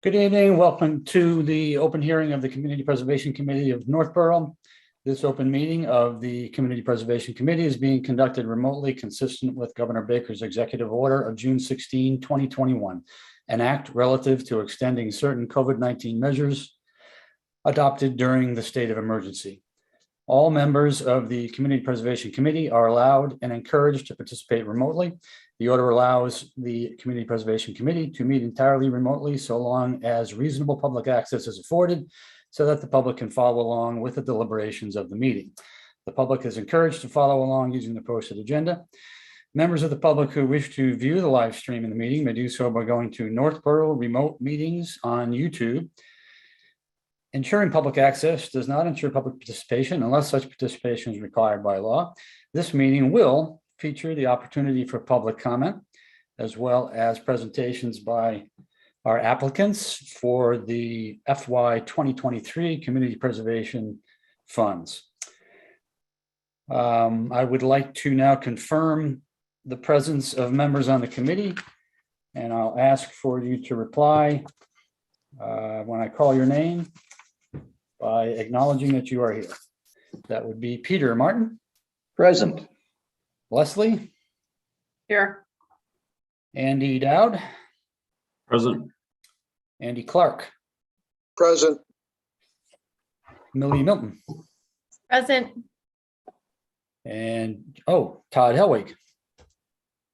Good evening. Welcome to the open hearing of the Community Preservation Committee of Northborough. This open meeting of the Community Preservation Committee is being conducted remotely, consistent with Governor Baker's executive order of June 16, 2021, an act relative to extending certain COVID-19 measures adopted during the state of emergency. All members of the Community Preservation Committee are allowed and encouraged to participate remotely. The order allows the Community Preservation Committee to meet entirely remotely so long as reasonable public access is afforded so that the public can follow along with the deliberations of the meeting. The public is encouraged to follow along using the posted agenda. Members of the public who wish to view the live stream in the meeting may do so by going to Northborough Remote Meetings on YouTube. Ensuring public access does not ensure public participation unless such participation is required by law. This meeting will feature the opportunity for public comment, as well as presentations by our applicants for the FY 2023 Community Preservation Funds. I would like to now confirm the presence of members on the committee, and I'll ask for you to reply when I call your name by acknowledging that you are here. That would be Peter Martin. Present. Leslie. Here. Andy Dowd. Present. Andy Clark. Present. Millie Milton. Present. And, Todd Helwig.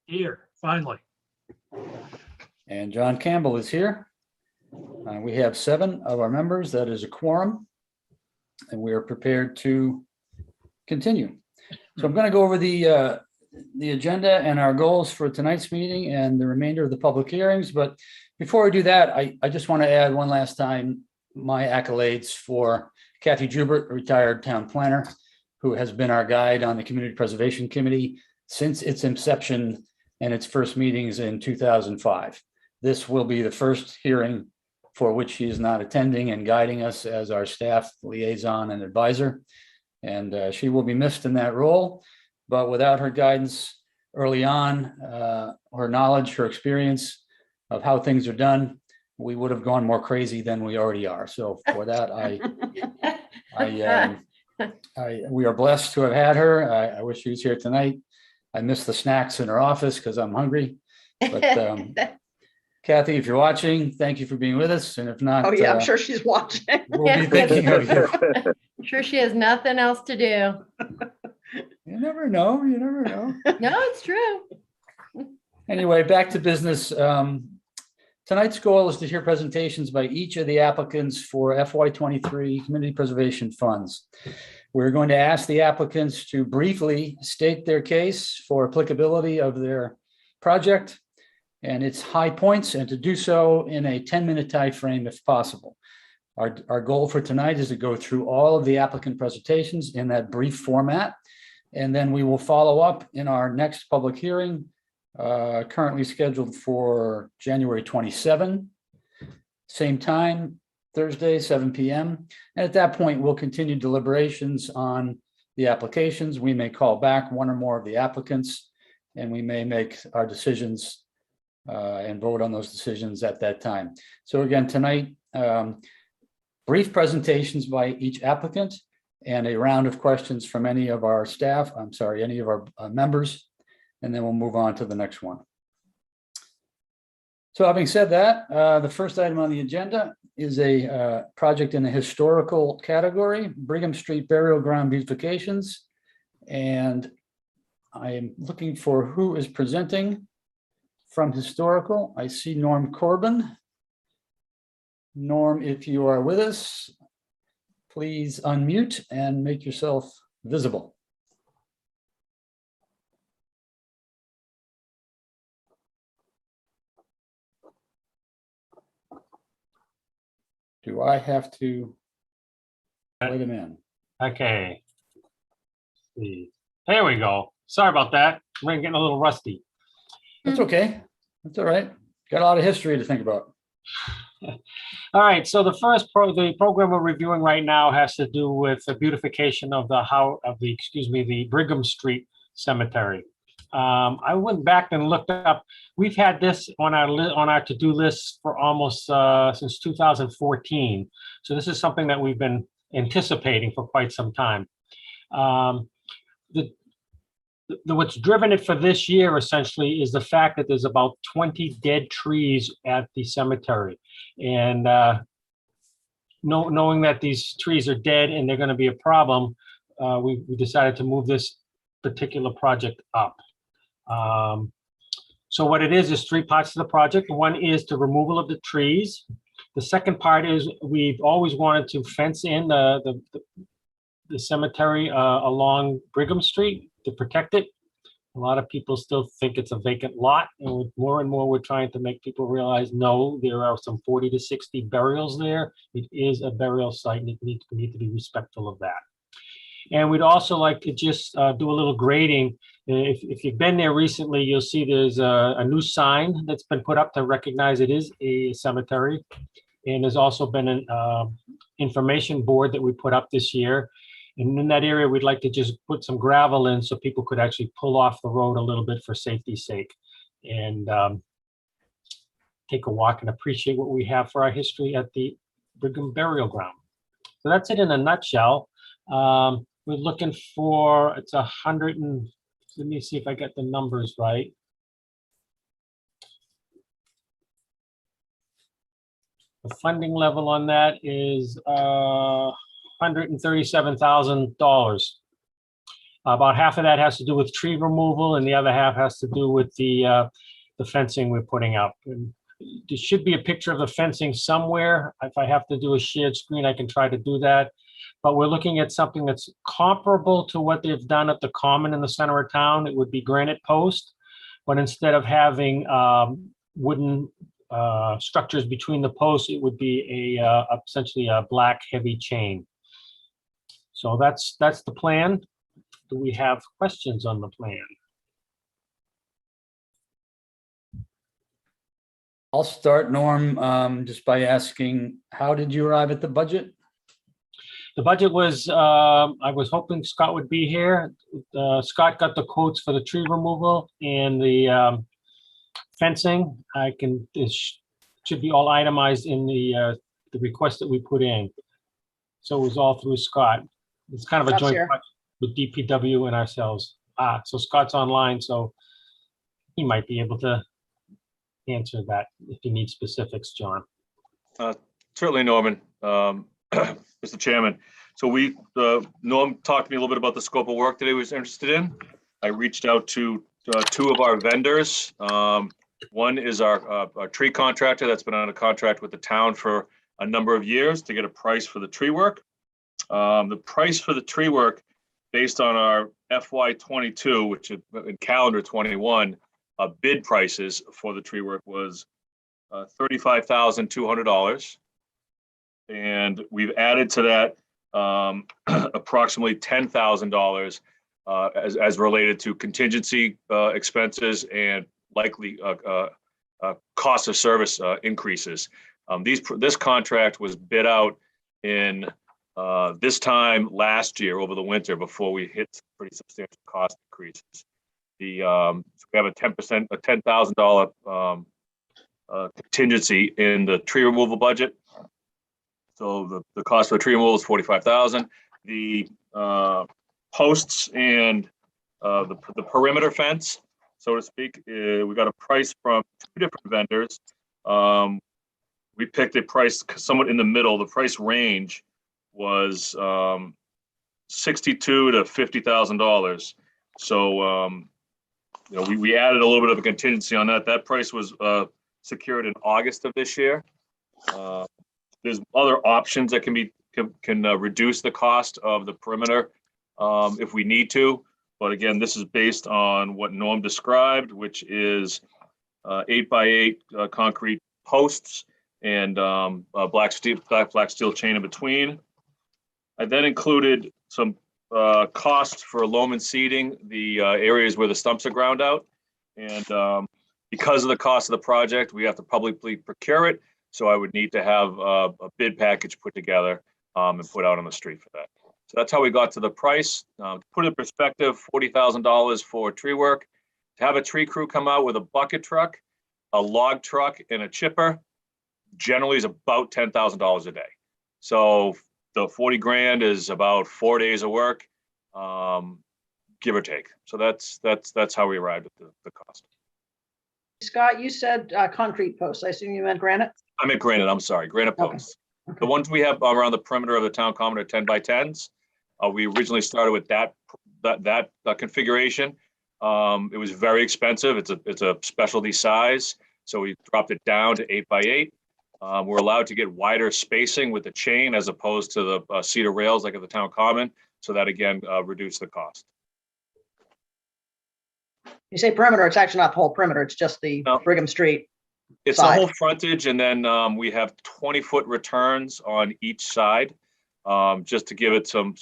Here, finally. And John Campbell is here. We have 7 of our members. That is a quorum. And we are prepared to continue. So I'm going to go over the agenda and our goals for tonight's meeting and the remainder of the public hearings. But before I do that, I just want to add one last time my accolades for Kathy Jubert, a retired town planner, who has been our guide on the Community Preservation Committee since its inception and its first meetings in 2005. This will be the first hearing for which she is not attending and guiding us as our staff liaison and advisor. And she will be missed in that role, but without her guidance early on, her knowledge, her experience of how things are done, we would have gone more crazy than we already are. So for that, we are blessed to have had her. I wish she was here tonight. I miss the snacks in her office because I'm hungry. But Kathy, if you're watching, thank you for being with us. And if not, Oh yeah, I'm sure she's watching. we'll be thinking of you. I'm sure she has nothing else to do. You never know. You never know. No, it's true. Anyway, back to business. Tonight's goal is to hear presentations by each of the applicants for FY23 Community Preservation Funds. We're going to ask the applicants to briefly state their case for applicability of their project and its high points, and to do so in a 10-minute time frame if possible. Our goal for tonight is to go through all of the applicant presentations in that brief format, and then we will follow up in our next public hearing, currently scheduled for January 27, same time, Thursday, 7 p.m. And at that point, we'll continue deliberations on the applications. We may call back one or more of the applicants, and we may make our decisions and vote on those decisions at that time. So again, tonight, brief presentations by each applicant and a round of questions from any of our staff, any of our members, and then we'll move on to the next one. So having said that, the first item on the agenda is a project in the historical category, Brigham Street Burial Ground beautifications. And I am looking for who is presenting from historical. I see Norm Corbin. Norm, if you are with us, please unmute and make yourself visible. Do I have to let him in? Okay. Let's see. There we go. Sorry about that. We're getting a little rusty. That's okay. That's all right. Got a lot of history to think about. All right. So the program we're reviewing right now has to do with the beautification of the Brigham Street Cemetery. I went back and looked up. We've had this on our to-do list for almost since 2014. So this is something that we've been anticipating for quite some time. What's driven it for this year essentially is the fact that there's about 20 dead trees at the cemetery. And knowing that these trees are dead and they're going to be a problem, we decided to move this particular project up. So what it is 3 parts of the project. One is the removal of the trees. The second part is we've always wanted to fence in the cemetery along Brigham Street to protect it. A lot of people still think it's a vacant lot, and more we're trying to make people realize, no, there are some 40 to 60 burials there. It is a burial site, and we need to be respectful of that. And we'd also like to just do a little grading. If you've been there recently, you'll see there's a new sign that's been put up to recognize it is a cemetery. And there's also been an information board that we put up this year. And in that area, we'd like to just put some gravel in so people could actually pull off the road a little bit for safety's sake and take a walk and appreciate what we have for our history at the Brigham Burial Ground. So that's it in a nutshell. We're looking for, it's 100 and, let me see if I get the numbers right. The funding level on that is $137,000. About half of that has to do with tree removal, and the other half has to do with the fencing we're putting up. And there should be a picture of the fencing somewhere. If I have to do a shared screen, I can try to do that. But we're looking at something that's comparable to what they've done at the Common in the center of town. It would be granite post, but instead of having wooden structures between the posts, it would be essentially a black heavy chain. So that's the plan. Do we have questions on the plan? I'll start, Norm, just by asking, how did you arrive at the budget? The budget was, I was hoping Scott would be here. Scott got the quotes for the tree removal and the fencing. It should be all itemized in the request that we put in. So it was all through Scott. It's kind of a Scott's joint here. project with DPW and ourselves. So Scott's online, so he might be able to answer that if you need specifics, John. Certainly, Norman, Mr. Chairman. So Norm talked to me a little bit about the scope of work that he was interested in. I reached out to 2 of our vendors. One is our tree contractor that's been on a contract with the town for a number of years to get a price for the tree work. The price for the tree work, based on our FY22, which is in calendar 21, bid prices for the tree work was $35,200. And we've added to that approximately $10,000 as related to contingency expenses and likely cost of service increases. This contract was bid out in this time last year over the winter before we hit some pretty substantial cost increases. We have a $10,000 contingency in the tree removal budget. So the cost for the tree removal is $45,000. The posts and the perimeter fence, so to speak, we got a price from 2 different vendors. We picked a price somewhat in the middle. The price range was $62,000 to $50,000. So we added a little bit of a contingency on that. That price was secured in August of this year. There's other options that can reduce the cost of the perimeter if we need to. But again, this is based on what Norm described, which is 8x8 concrete posts and black steel chain in between. I then included some costs for loam and seeding the areas where the stumps are ground out. And because of the cost of the project, we have to publicly procure it. So I would need to have a bid package put together and put out on the street for that. So that's how we got to the price. To put it in perspective, $40,000 for tree work To have a tree crew come out with a bucket truck, a log truck, and a chipper generally is about $10,000 a day. So the 40 grand is about 4 days of work, give or take. So that's how we arrived at the cost. Scott, you said concrete posts. I assume you meant granite? I meant granite, I'm sorry, granite Okay. posts. The ones we have around the perimeter of the town common are 10 by 10s. We originally started with that configuration. It was very expensive. It's a specialty size. So we dropped it down to 8 by 8. We're allowed to get wider spacing with the chain as opposed to the cedar rails like at the town common. So that again, reduced the cost. You say perimeter, it's actually not the whole perimeter. It's just the No. Brigham Street. It's the Side. whole frontage, and then we have 20-foot returns on each side, just to give it some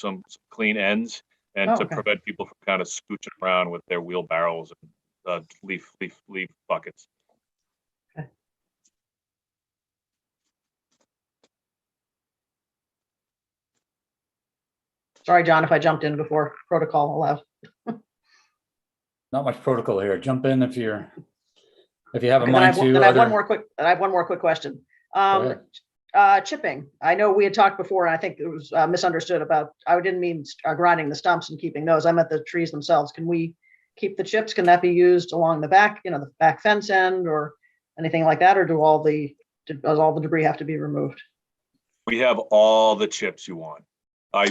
clean ends and Oh, to okay. prevent people from kind of scooching around with their wheelbarrows and leaf buckets. Sorry, John, if I jumped in before protocol allowed. Not much protocol here. Jump in if you have a Okay, then I mind have, to. then I have one other- more quick. I have one more quick question. ahead. Chipping. I know we had talked before, and I think it was misunderstood about. I didn't mean grinding the stumps and keeping those. I meant the trees themselves. Can we keep the chips? Can that be used along the back, the back fence end, or anything like that, or does all the debris have to be removed? We have all the chips you want.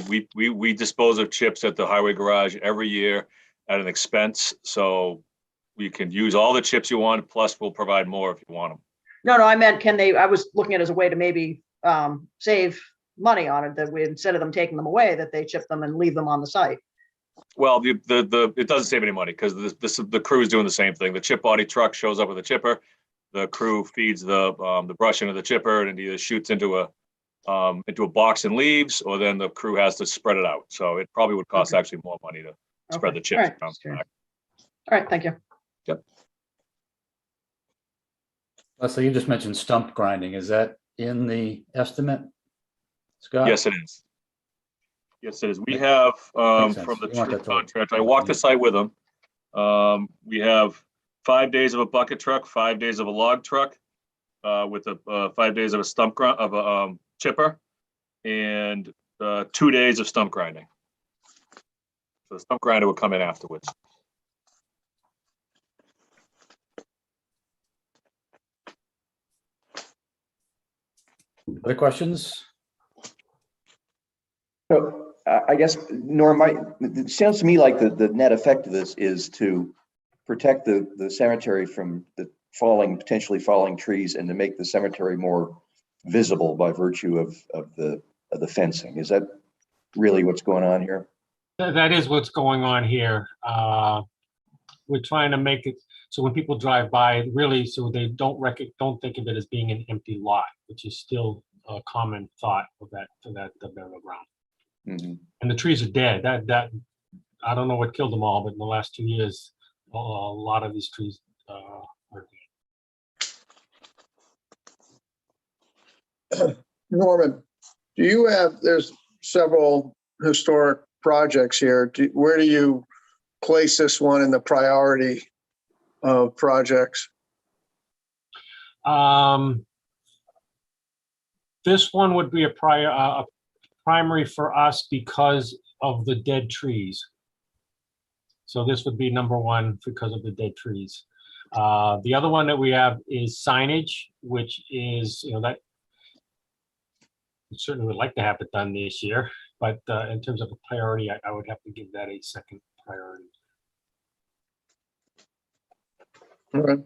We dispose of chips at the highway garage every year at an expense, so we can use all the chips you want, plus we'll provide more if you want them. No, I meant can they? I was looking at it as a way to maybe save money on it, that we, instead of them taking them away, that they chip them and leave them on the site. Well, it doesn't save any money because the crew is doing the same thing. The chip body truck shows up with a chipper. The crew feeds the brush into the chipper, and it either shoots into a box and leaves, or then the crew has to spread it out. So it probably would cost Okay. actually more money to spread the Okay. chips All right. around. Just curious. All right, thank you. Leslie, you just mentioned stump grinding. Is that in the estimate, Scott? Yes, it is. Yes, it is. We have Makes sense. from the You want tree that to- contract, I walked the site with them. We have 5 days of a bucket truck, 5 days of a log truck, with 5 days of a chipper, and 2 days of stump grinding. So the stump grinder will come in afterwards. Other questions? So I guess, Norm, it sounds to me like the net effect of this is to protect the cemetery from the potentially falling trees, and to make the cemetery more visible by virtue of the fencing. Is that really what's going on here? That is what's going on here. We're trying to make it so when people drive by, really, so they don't think of it as being an empty lot, which is still a common thought of the burial ground. Mm-hmm. And the trees are dead. That I don't know what killed them all, but in the last 2 years, a lot of these trees are dead. Norman, there's several historic projects here. Where do you place this one in the priority of projects? This one would be a primary for us because of the dead trees. So this would be number one because of the dead trees. The other one that we have is signage, which is, that we certainly would like to have it done this year, but in terms of a priority, I would have to give that a second priority. Okay.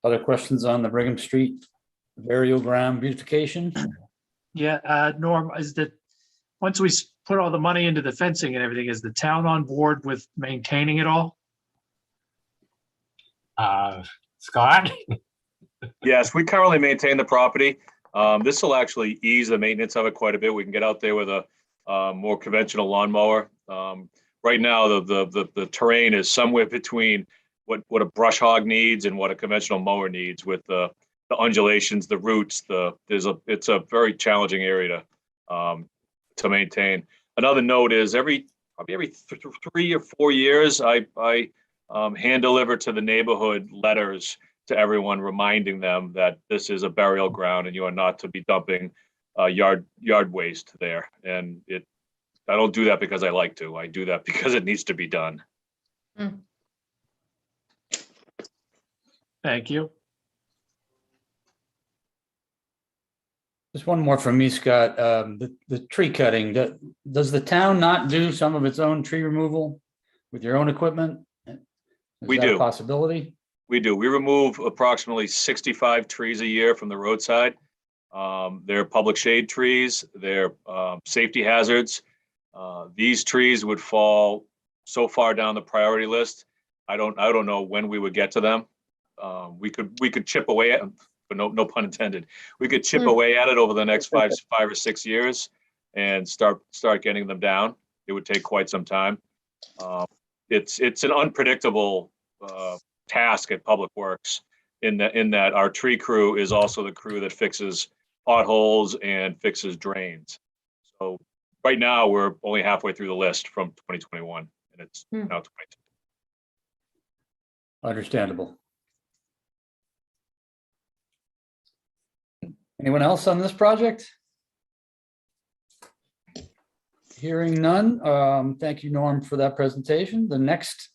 Other questions on the Brigham Street burial ground beautification? Yeah, Norm, once we put all the money into the fencing and everything, is the town on board with maintaining it all? Scott? Yes, we currently maintain the property. This will actually ease the maintenance of it quite a bit. We can get out there with a more conventional lawnmower. Right now, the terrain is somewhere between what a brush hog needs and what a conventional mower needs, with the undulations, the roots, it's a very challenging area to maintain. Another note is probably every 3 or 4 years, I hand deliver to the neighborhood letters to everyone reminding them that this is a burial ground and you are not to be dumping yard waste there. And I don't do that because I like to. I do that because it needs to be done. Thank you. Just one more from me, Scott. The tree cutting, does the town not do some of its own tree removal with your own equipment? We Is that a do. possibility? We do. We remove approximately 65 trees a year from the roadside. They're public shade trees. They're safety hazards. These trees would fall so far down the priority list. I don't know when we would get to them. We could chip away at them, but no pun intended. We could chip away at it over the next 5 or 6 years and start getting them down. It would take quite some time. It's an unpredictable task at Public Works in that our tree crew is also the crew that fixes potholes and fixes drains. So right now we're only halfway through the list from 2021, and it's now 22. Understandable. Anyone else on this project? Hearing none. Thank you, Norm, for that presentation. The next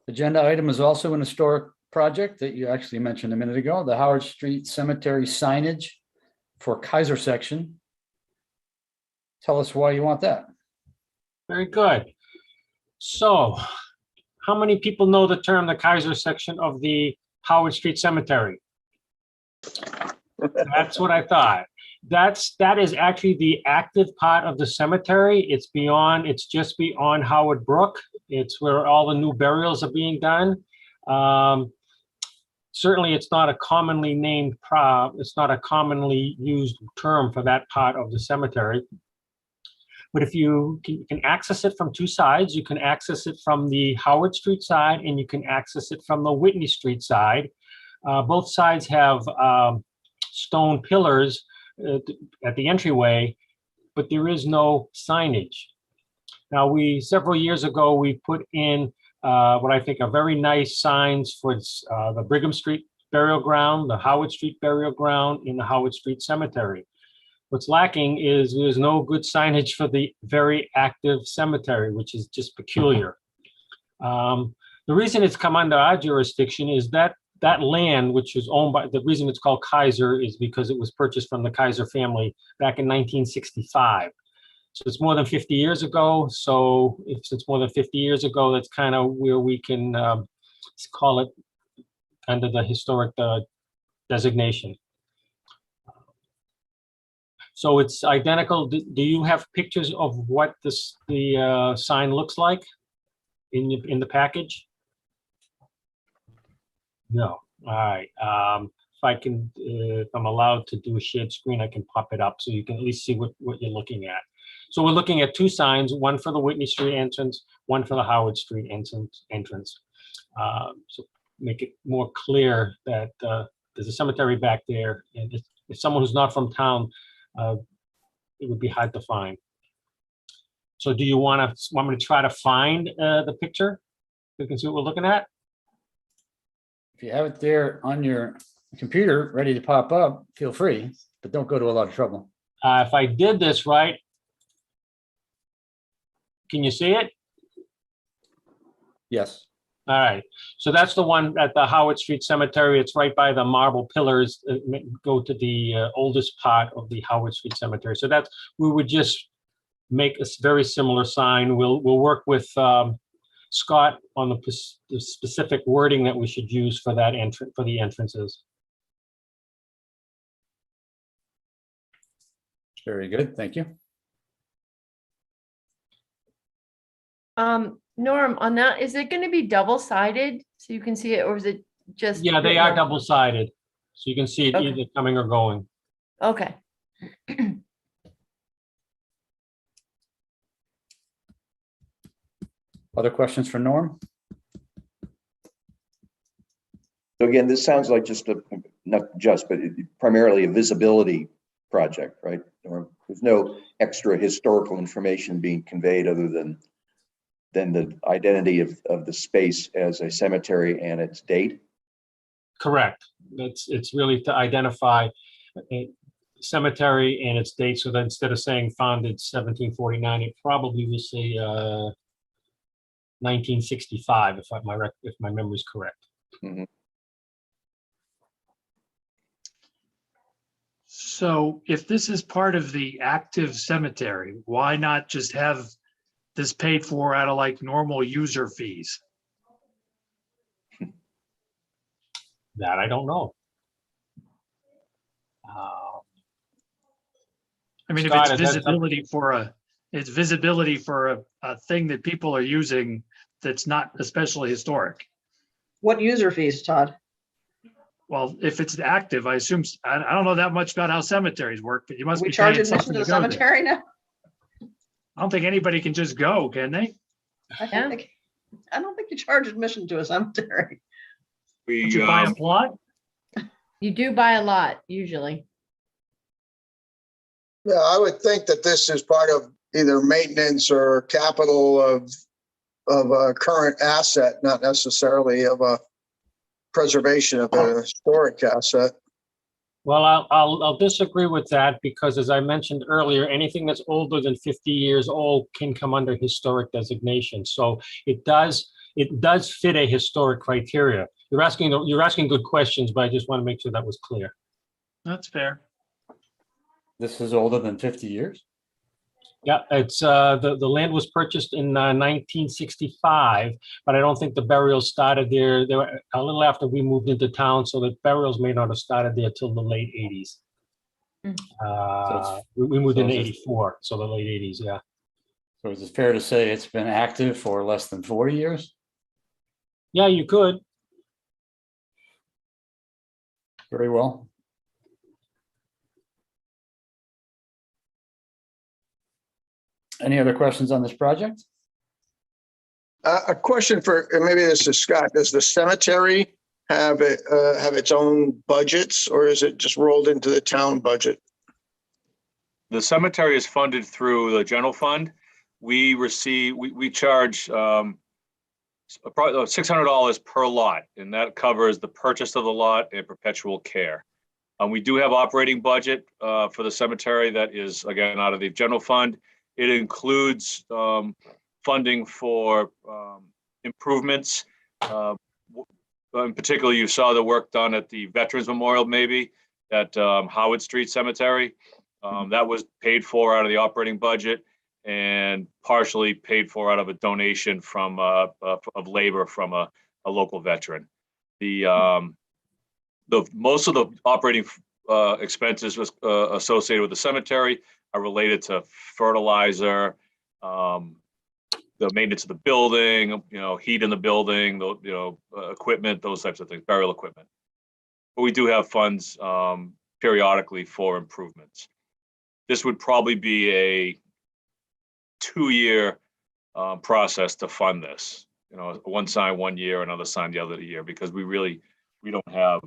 agenda item is also an historic project that you actually mentioned a minute ago, the Howard Street Cemetery signage for Kaiser section. Tell us why you want that. Very good. So how many people know the term the Kaiser section of the Howard Street Cemetery? That's what I thought. That is actually the active part of the cemetery. It's just beyond Howard Brook. It's where all the new burials are being done. Certainly it's not a commonly named it's not a commonly used term for that part of the cemetery. But if you can access it from two sides, you can access it from the Howard Street side and you can access it from the Whitney Street side. Both sides have stone pillars at the entryway, but there is no signage. Now, several years ago, we put in what I think are very nice signs for the Brigham Street burial ground, the Howard Street burial ground, and the Howard Street Cemetery. What's lacking is there's no good signage for the very active cemetery, which is just peculiar. The reason it's come under our jurisdiction is that land, which was owned by, the reason it's called Kaiser is because it was purchased from the Kaiser family back in 1965. So it's more than 50 years ago. So if it's more than 50 years ago, that's kind of where we can call it under the historic designation. So it's identical. Do you have pictures of what the sign looks like in the package? No. All right. If I'm allowed to do a shared screen, I can pop it up so you can at least see what you're looking at. So we're looking at two signs, one for the Whitney Street entrance, one for the Howard Street entrance. So make it more clear that there's a cemetery back there, and if someone who's not from town, it would be hard to find. So do you want me to try to find the picture? You can see what we're looking at. If you have it there on your computer ready to pop up, feel free, but don't go to a lot of trouble. If I did this right, can you see it? Yes. All right. So that's the one at the Howard Street Cemetery. It's right by the marble pillars that go to the oldest part of the Howard Street Cemetery. So we would just make a very similar sign. We'll work with Scott on the specific wording that we should use for that for the entrances. Very good. Thank you. Norm, on that, is it going to be double-sided so you can see it, or is it just? Yeah, they are double-sided, so you can see it Okay. either coming or going. Okay. Other questions for Norm? So again, this sounds like just not just, but primarily a visibility project, right? Or there's no extra historical information being conveyed other than the identity of the space as a cemetery and its date. Correct. It's really to identify a cemetery and its date, so that instead of saying founded 1749, it probably will say 1965, if my memory is correct. Mhm. So if this is part of the active cemetery, why not just have this paid for out of like normal user fees? That I don't know. I mean, if Scott, it's is that something- visibility for a thing that people are using that's not especially historic. What user fees, Todd? Well, if it's active, I assume, I don't know that much about how cemeteries work, but you must We be charge paying admission something to to the go there. cemetery now? I don't think anybody can just go, can they? Yeah. I don't think you charge admission to a cemetery. We, Would you buy a plot? You do buy a lot usually. Yeah, I would think that this is part of either maintenance or capital of a current asset, not necessarily of a preservation of a historic asset. Well, I'll disagree with that, because as I mentioned earlier, anything that's older than 50 years old can come under historic designation. So it does fit a historic criteria. You're asking good questions, but I just want to make sure that was clear. That's fair. This is older than 50 years? Yeah, it's the land was purchased in 1965, but I don't think the burials started there. They were a little after we moved into town, so the burials may not have started there till the late 80s. We moved so into is it- 84, so the late 80s, yeah. So is it fair to say it's been active for less than 40 years? Yeah, you could. Very well. Any other questions on this project? A question for, and maybe this is Scott, does the cemetery have its own budgets, or is it just rolled into the town budget? The cemetery is funded through the general fund. We charge probably $600 per lot, and that covers the purchase of the lot and perpetual care. We do have operating budget for the cemetery that is, again, out of the general fund. It includes funding for improvements. In particular, you saw the work done at the Veterans Memorial, maybe at Howard Street Cemetery. That was paid for out of the operating budget and partially paid for out of a donation from of labor from a local veteran. The most of the operating expenses was associated with the cemetery are related to fertilizer, the maintenance of the building, heat in the building, equipment, those types of things, burial equipment. But we do have funds periodically for improvements. This would probably be a 2-year process to fund this. One sign 1 year, another sign the other year, because we don't have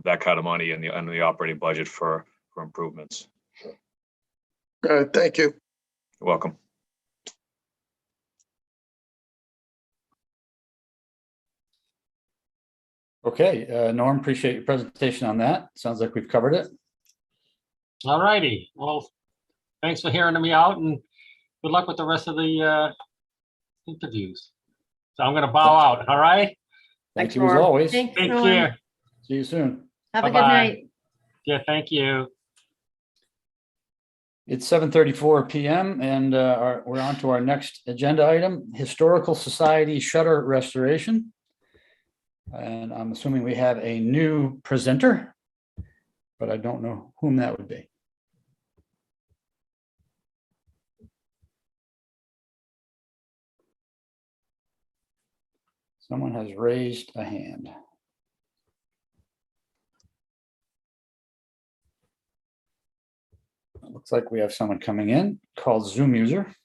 that kind of money in the operating budget for improvements. Thank you. You're welcome. Okay, Norm, appreciate your presentation on that. Sounds like we've covered it. All righty. Well, thanks for hearing me out, and good luck with the rest of the interviews. So I'm going to bow out. All right. Thank Thanks, you as Norm. always. Thanks, Take Norm. care. See you soon. Have a good Bye-bye. night. Yeah, thank you. It's 7:34 p.m. and we're on to our next agenda item, Historical Society Shutter Restoration. And I'm assuming we have a new presenter, but I don't know whom that would be. Someone has raised a hand. It looks like we have someone coming in called Zoom user.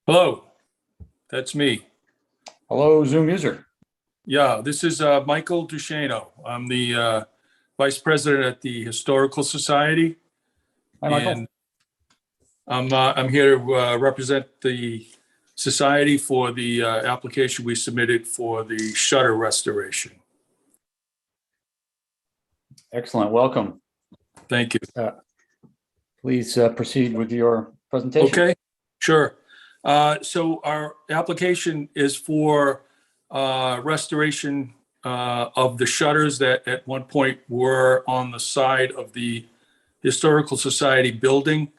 Hello, that's me. Hello, Zoom user. Yeah, this is Michael Duchesneau. I'm the Vice President at the Historical Society. Hi, Michael. And I'm here to represent the society for the application we submitted for the shutter restoration. Excellent. Welcome. Thank you. Please proceed with your presentation. Okay, sure. So our application is for restoration of the shutters that at one point were on the side of the Historical Society building.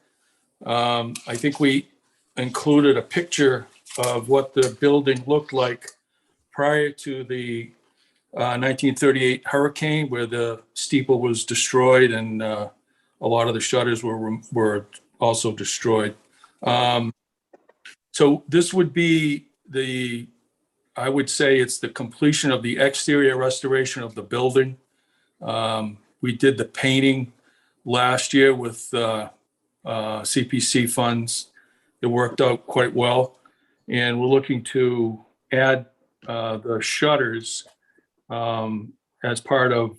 I think we included a picture of what the building looked like prior to the 1938 hurricane, where the steeple was destroyed and a lot of the shutters were also destroyed. So this would be I would say it's the completion of the exterior restoration of the building. We did the painting last year with CPC funds. It worked out quite well. And we're looking to add the shutters as part of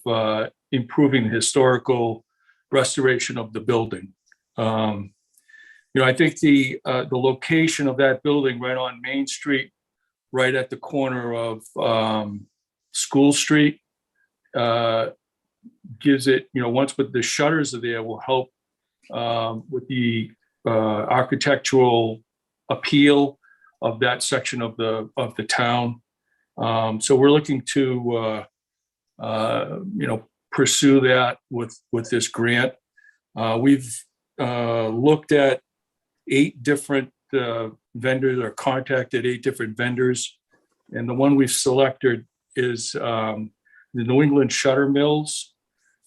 improving the historical restoration of the building. I think the location of that building right on Main Street, right at the corner of School Street, gives it, once the shutters are there, will help with the architectural appeal of that section of the town. So we're looking to pursue that with this grant. We've looked at 8 different vendors, or contacted 8 different vendors, and the one we've selected is the New England Shutter Mills,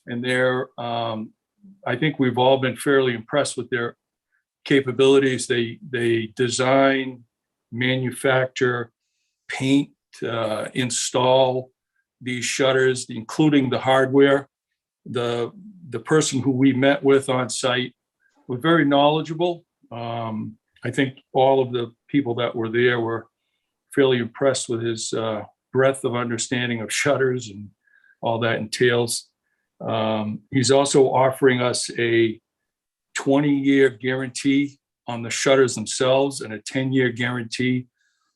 and they're I think we've all been fairly impressed with their capabilities. They design, manufacture, paint, install these shutters, including the hardware. The person who we met with on site was very knowledgeable. I think all of the people that were there were fairly impressed with his breadth of understanding of shutters and all that entails. He's also offering us a 20-year guarantee on the shutters themselves and a 10-year guarantee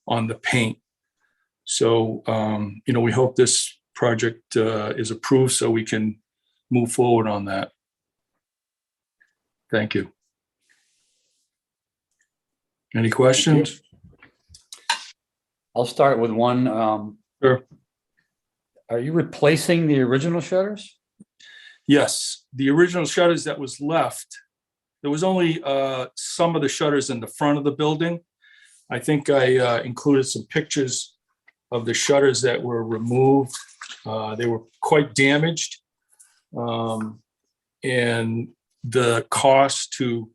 on the paint. So, we hope this project is approved so we can move forward on that. Thank you. Any questions? I'll start with one. Sure. Are you replacing the original shutters? Yes, the original shutters that was left, there was only some of the shutters in the front of the building. I think I included some pictures of the shutters that were removed. They were quite damaged. And the cost to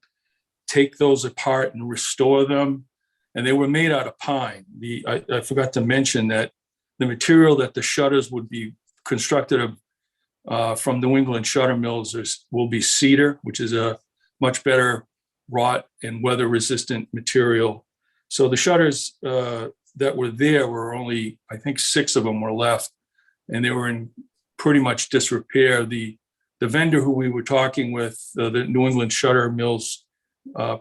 take those apart and restore them, and they were made out of pine. I forgot to mention that the material that the shutters would be constructed of from New England Shutter Mills will be cedar, which is a much better rot and weather resistant material. So the shutters that were there were only, I think 6 of them were left, and they were in pretty much disrepair. The vendor who we were talking with, the New England Shutter Mills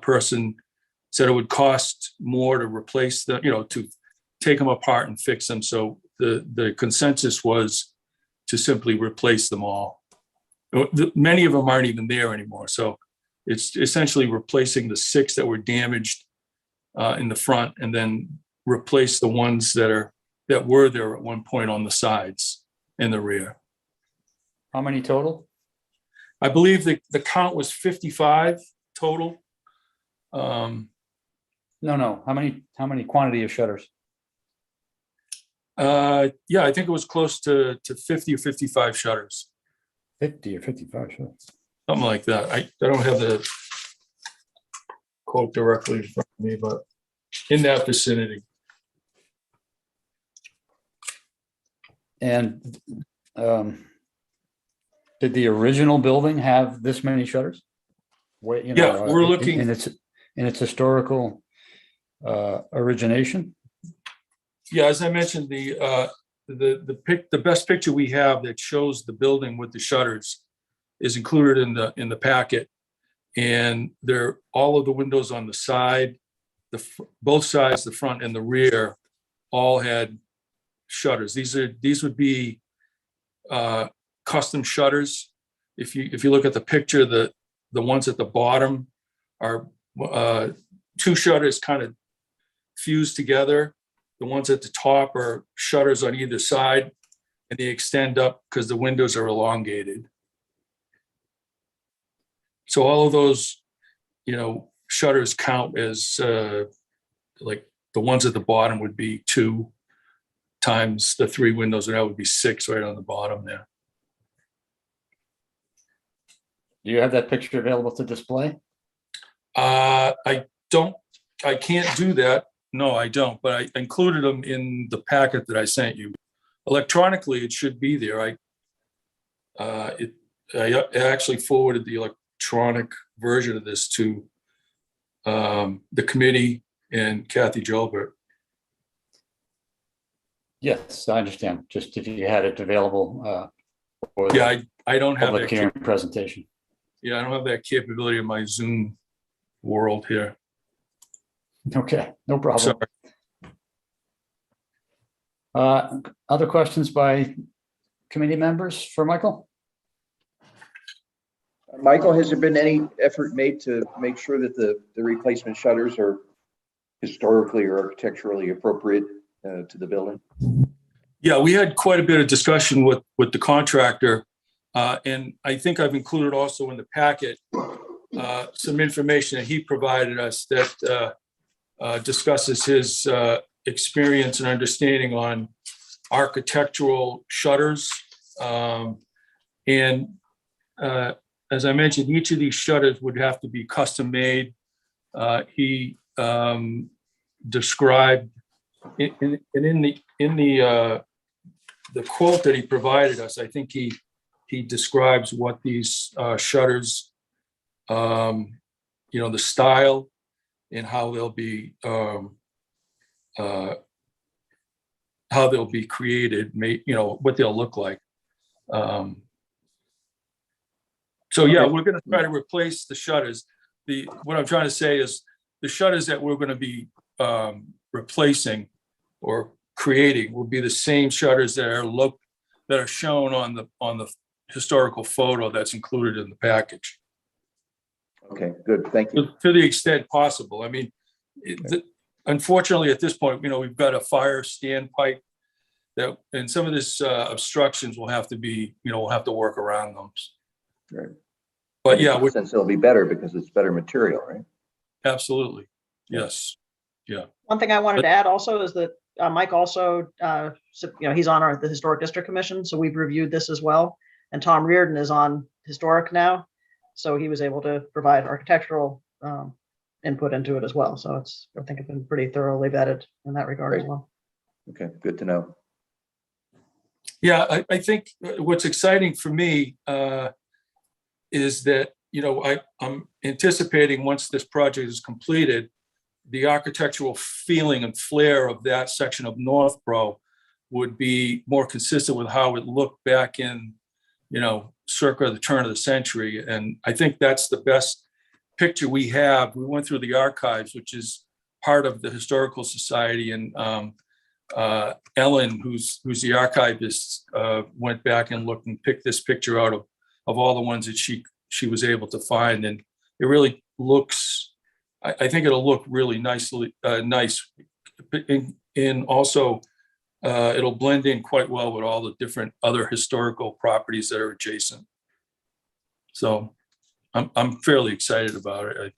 person, said it would cost more to replace to take them apart and fix them. So the consensus was to simply replace them all. Many of them aren't even there anymore. So it's essentially replacing the 6 that were damaged in the front, and then replace the ones that were there at one point on the sides and the rear. How many total? I believe the count was 55 total. No. How many quantity of shutters? Yeah, I think it was close to 50 or 55 shutters, 50 or 55 shutters. something like that. I don't have the quote directly in front of me, but in that vicinity. And did the original building have this many shutters? Yeah, we're looking- in its historical origination. Yeah, as I mentioned, the the best picture we have that shows the building with the shutters is included in the packet. And all of the windows on the side, both sides, the front and the rear, all had shutters. These would be custom shutters. If you look at the picture, the ones at the bottom are two shutters kind of fused together. The ones at the top are shutters on either side, and they extend up because the windows are elongated. So all of those, shutters count as like the ones at the bottom would be 2 times the 3 windows, and that would be 6 right on the bottom there. Do you have that picture available to display? I can't do that. No, I don't, but I included them in the packet that I sent you. Electronically, it should be there. I actually forwarded the electronic version of this to the committee and Kathy Gilbert. Yes, I understand. Just if you had it available. For the Yeah, I don't have public that. hearing presentation. Yeah, I don't have that capability in my Zoom world here. Okay, no problem. Sorry. Other questions by committee members for Michael? Michael, has there been any effort made to make sure that the replacement shutters are historically or architecturally appropriate to the building? Yeah, we had quite a bit of discussion with the contractor, and I think I've included also in the packet some information that he provided us that discusses his experience and understanding on architectural shutters. And as I mentioned, each of these shutters would have to be custom made. He described in the quote that he provided us, I think he describes what these shutters, the style and how they'll be created, what they'll look like. So yeah, we're going to try to replace the shutters. What I'm trying to say is the shutters that we're going to be replacing or creating will be the same shutters that are shown on the historical photo that's included in the package. Okay, good. Thank you. To the extent possible. I mean, unfortunately, at this point, we've got a fire standpipe and some of this obstructions will have to be, we'll have to work around them. Right. But yeah, since it'll be better because it's better material, right? Absolutely. Yes. Yeah. One thing I wanted to add also is that Mike also, he's on the Historic District Commission, so we've reviewed this as well. And Tom Reardon is on Historic now, so he was able to provide architectural input into it as well. So I think it's been pretty thoroughly vetted in that regard as well. Okay, good to know. Yeah, I think what's exciting for me is that, I'm anticipating once this project is completed, the architectural feeling and flair of that section of Northborough would be more consistent with how it looked back in, circa the turn of the century. And I think that's the best picture we have. We went through the archives, which is part of the Historical Society, and Ellen, who's the archivist, went back and looked and picked this picture out of all the ones that she was able to find. And it really looks, I think it'll look really nice. And also it'll blend in quite well with all the different other historical properties that are adjacent. So I'm fairly excited about it.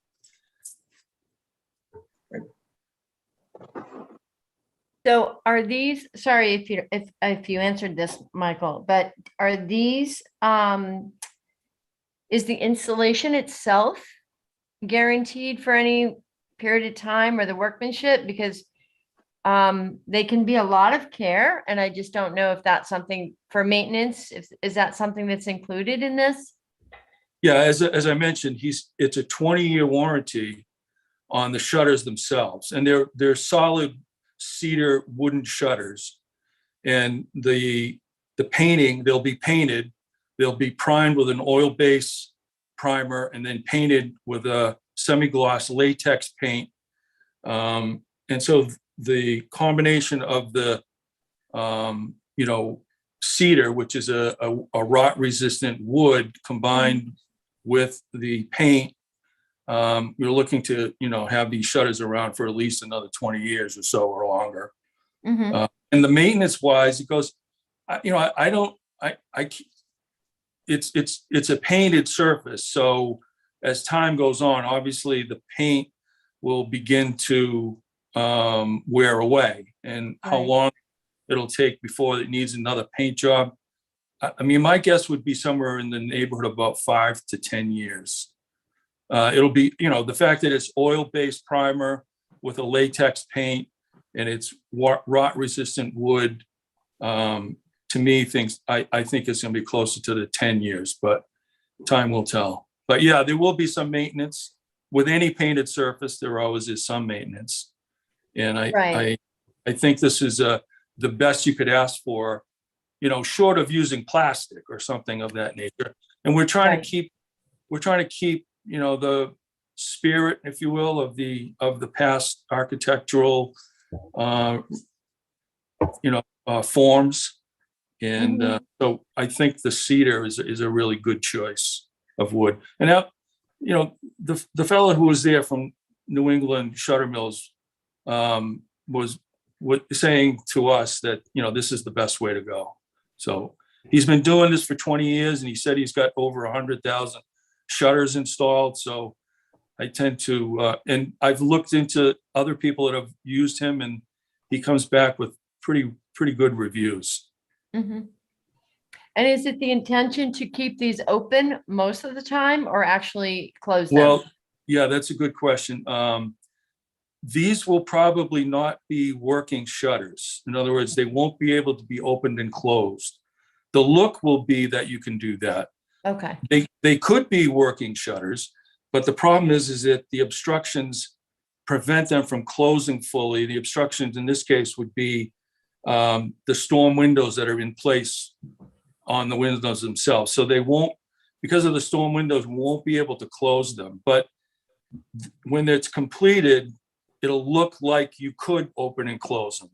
So are these, sorry if you answered this, Michael, but are these, is the installation itself guaranteed for any period of time, or the workmanship? Because they can be a lot of care, and I just don't know if that's something for maintenance. Is that something that's included in this? Yeah, as I mentioned, it's a 20-year warranty on the shutters themselves, and they're solid cedar wooden shutters. And the painting, they'll be painted, they'll be primed with an oil-based primer and then painted with a semi-gloss latex paint. And so the combination of the, cedar, which is a rot-resistant wood, combined with the paint, we're looking to, have these shutters around for at least another 20 years or so or longer. Mhm. And the maintenance wise, it goes, it's a painted surface. So as time goes on, obviously the paint will begin to wear away, and how Right. long it'll take before it needs another paint job. I mean, my guess would be somewhere in the neighborhood of about 5 to 10 years. It'll be, the fact that it's oil-based primer with a latex paint and it's rot-resistant wood, to me, I think it's going to be closer to the 10 years, but time will tell. But yeah, there will be some maintenance. With any painted surface, there always is some maintenance. And Right. I think this is the best you could ask for, short of using plastic or something of that nature. And we're trying Right. to keep, the spirit, if you will, of the past architectural, forms. And so I think the cedar is a really good choice of wood. And now, the fellow who was there from New England Shutter Mills was saying to us that, this is the best way to go. So he's been doing this for 20 years, and he said he's got over 100,000 shutters installed. So I tend to, and I've looked into other people that have used him, and he comes back with pretty good reviews. Mhm. And is it the intention to keep these open most of the time or actually close them? Well, yeah, that's a good question. These will probably not be working shutters. In other words, they won't be able to be opened and closed. The look will be that you can do that. Okay. They could be working shutters, but the problem is that the obstructions prevent them from closing fully. The obstructions in this case would be the storm windows that are in place on the windows themselves. So they won't, because of the storm windows, won't be able to close them. But when it's completed, it'll look like you could open and close them.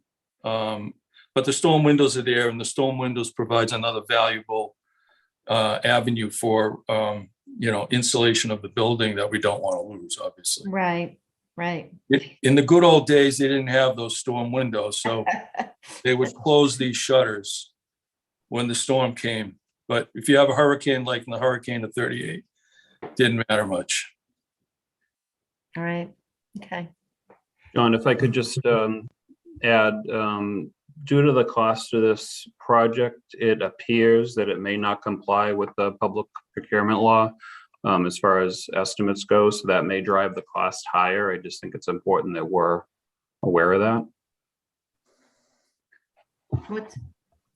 But the storm windows are there, and the storm windows provides another valuable avenue for, insulation of the building that we don't want to lose, obviously. Right. Right. In the good old days, they didn't have those storm windows, so they would close these shutters when the storm came. But if you have a hurricane like in the hurricane of 38, it didn't matter much. All right. Okay. John, if I could just add, due to the cost of this project, it appears that it may not comply with the public procurement law as far as estimates go. So that may drive the cost higher. I just think it's important that we're aware of that.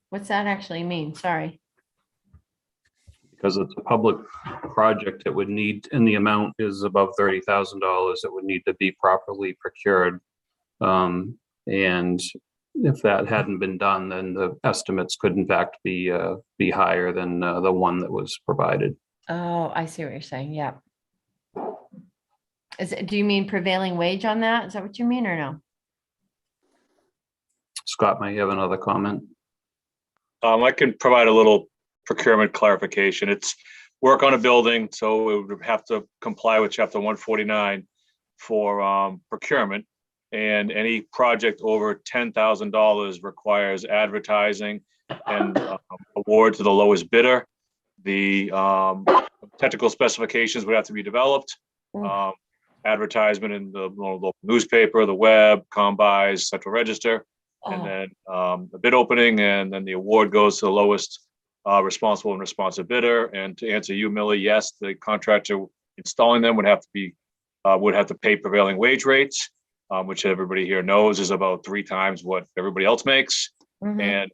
What's that actually mean? Sorry. Because it's a public project, it would need, and the amount is above $30,000, it would need to be properly procured. And if that hadn't been done, then the estimates could in fact be higher than the one that was provided. Oh, I see what you're saying. Yeah. Do you mean prevailing wage on that? Is that what you mean or no? Scott might have another comment. I can provide a little procurement clarification. It's work on a building, so it would have to comply with Chapter 149 for procurement. And any project over $10,000 requires advertising and award to the lowest bidder. The technical specifications would have to be developed. Advertisement in the local newspaper, the web, combis, central register, and then the bid opening, and then the award goes to the lowest responsible and responsive bidder. And to answer you, Millie, yes, the contractor installing them would have to pay prevailing wage rates, which everybody here knows is about 3 times what everybody else makes. And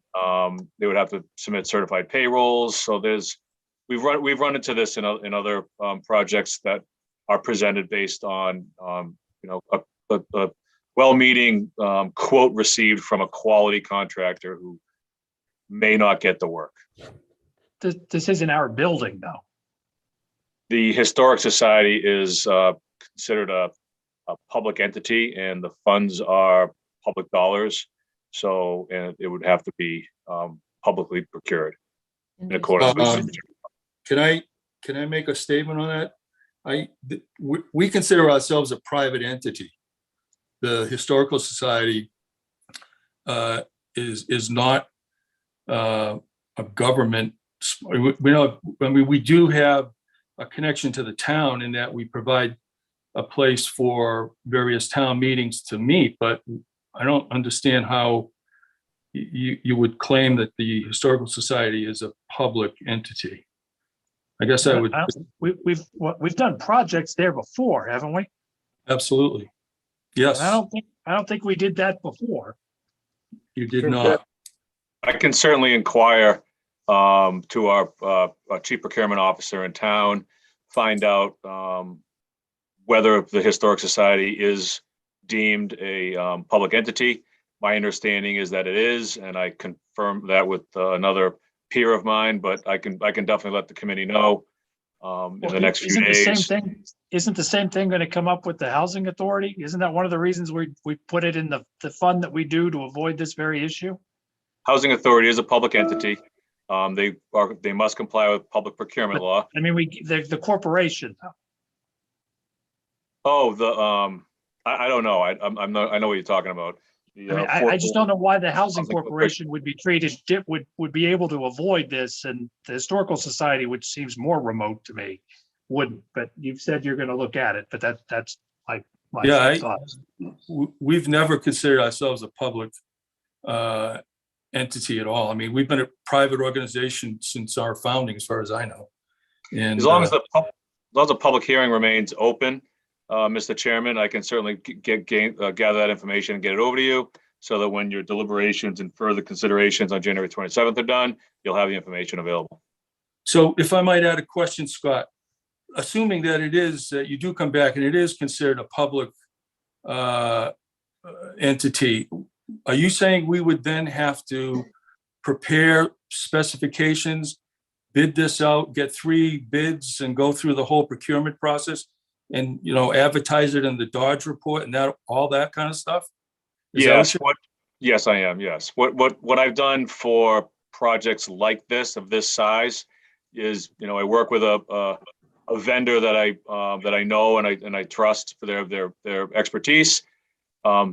they would have to submit certified payrolls. So we've run into this in other projects that are presented based on a well-meaning quote received from a quality contractor who may not get the work. This isn't our building though. The Historic Society is considered a public entity, and the funds are public dollars. So, and it would have to be publicly procured in accordance with. Can I make a statement on that? We consider ourselves a private entity. The Historical Society is not a government. We do have a connection to the town in that we provide a place for various town meetings to meet, but I don't understand how you would claim that the Historical Society is a public entity. I guess I would. We've done projects there before, haven't we? Absolutely. Yes. I don't think we did that before. You did not. I can certainly inquire to our chief procurement officer in town, find out whether the Historic Society is deemed a public entity. My understanding is that it is, and I confirmed that with another peer of mine, but I can definitely let the committee know in the next few days. Isn't the same thing going to come up with the housing authority? Isn't that one of the reasons we put it in the fund that we do to avoid this very issue? Housing authority is a public entity. They must comply with public procurement law. I mean, the corporation. Oh, I don't know. I know what you're talking about. I just don't know why the housing corporation would be treated, would be able to avoid this, and the Historical Society, which seems more remote to me, wouldn't. But you've said you're going to look at it, but that's my thoughts. We've never considered ourselves a public entity at all. I mean, we've been a private organization since our founding, as far as I know. And as long as the public hearing remains open, Mr. Chairman, I can certainly gather that information and get it over to you, so that when your deliberations and further considerations on January 27th are done, you'll have the information available. So if I might add a question, Scott, assuming that it is, that you do come back and it is considered a public entity, are you saying we would then have to prepare specifications, bid this out, get 3 bids and go through the whole procurement process and, advertise it in the Dodge report and all that kind of stuff? Yes, yes, I am. Yes. What I've done for projects like this, of this size, is, I work with a vendor that I know and I trust for their expertise.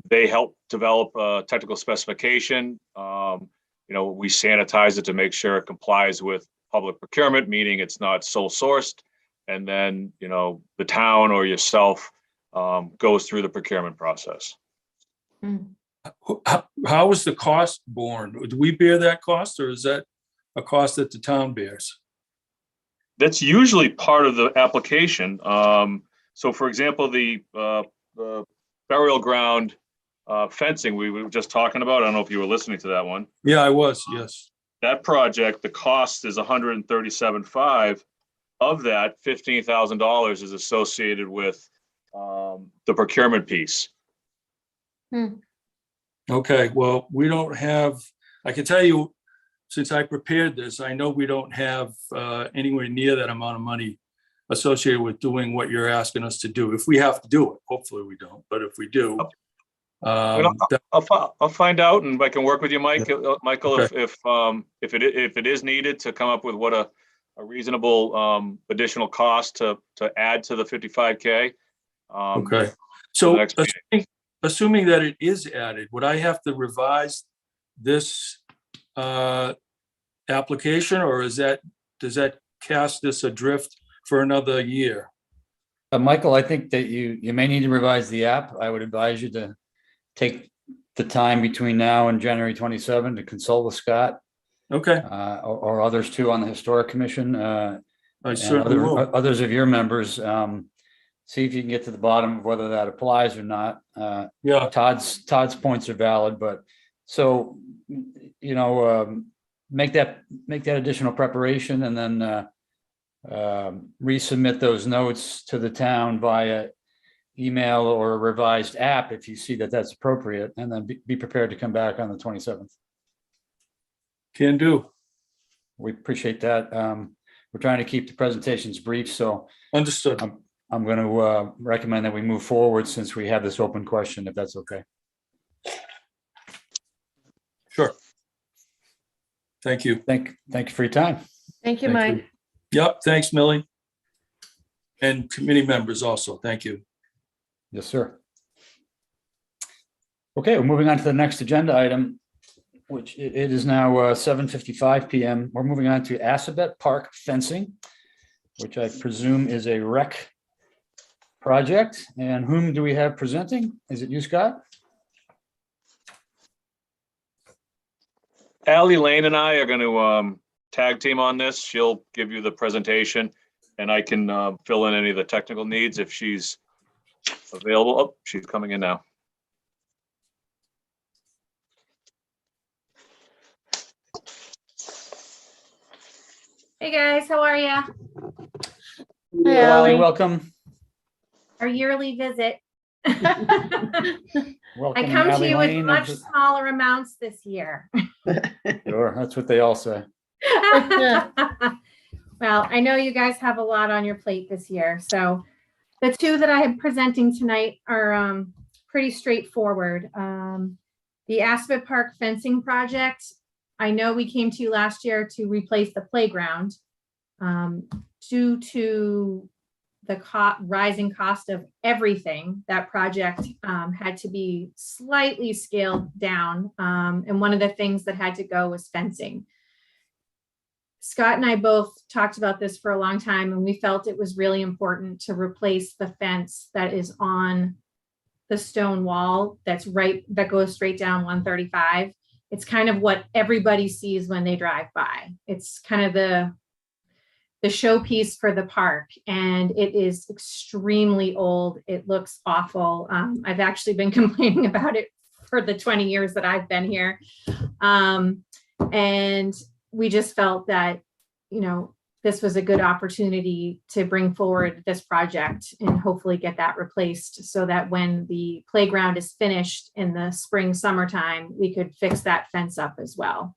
They help develop a technical specification. We sanitize it to make sure it complies with public procurement, meaning it's not sole sourced. And then, the town or yourself goes through the procurement process. How is the cost borne? Do we bear that cost, or is that a cost that the town bears? That's usually part of the application. So for example, the burial ground fencing we were just talking about, I don't know if you were listening to that one. Yeah, I was, yes. That project, the cost is $137,500. Of that, $15,000 is associated with the procurement piece. Okay, well, we don't have, I can tell you, since I prepared this, I know we don't have anywhere near that amount of money associated with doing what you're asking us to do. If we have to do it, hopefully we don't, but if we do. I'll find out, and I can work with you, Michael, Okay. if it is needed to come up with what a reasonable additional cost to add to the 55K. Okay, so next meeting. assuming that it is added, would I have to revise this application, or does that cast this adrift for another year? Michael, I think that you may need to revise the app. I would advise you to take the time between now and January 27 to consult with Scott. Okay, Or others too on the Historic Commission. I And certainly will. others of your members, see if you can get to the bottom of whether that applies or not. Yeah, Todd's points are valid, but so, make that additional preparation and then resubmit those notes to the town via email or a revised app if you see that that's appropriate, and then be prepared to come back on the 27th. Can do. We appreciate that. We're trying to keep the presentations brief, so Understood. I'm going to recommend that we move forward since we have this open question, if that's okay. Sure. Thank you. Thank you for your time. Thank you, Thank Mike. Yep, thanks, Millie. And committee members also, thank you. Yes, sir. Okay, we're moving on to the next agenda item, which it is now 7:55 PM. We're moving on to Aspen Park fencing, which I presume is a rec project. And whom do we have presenting? Is it you, Scott? Ally Lane and I are going to tag team on this. She'll give you the presentation and I can fill in any of the technical needs if she's available. Oh, she's coming in now. Hey guys, how are you? Hey, Ally, Ally. welcome. Our yearly visit. Welcome, I come to Ally you with Lane. much smaller amounts this year. Sure, that's what they all say. Well, I know you guys have a lot on your plate this year. So the two that I am presenting tonight are pretty straightforward. The Aspen Park fencing project. I know we came to you last year to replace the playground. Due to the rising cost of everything, that project had to be slightly scaled down. And one of the things that had to go was fencing. Scott and I both talked about this for a long time, and we felt it was really important to replace the fence that is on the stone wall that goes straight down 135. It's kind of what everybody sees when they drive by. It's kind of the showpiece for the park, and it is extremely old. It looks awful. I've actually been complaining about it for the 20 years that I've been here. And we just felt that, this was a good opportunity to bring forward this project and hopefully get that replaced so that when the playground is finished in the spring, summertime, we could fix that fence up as well.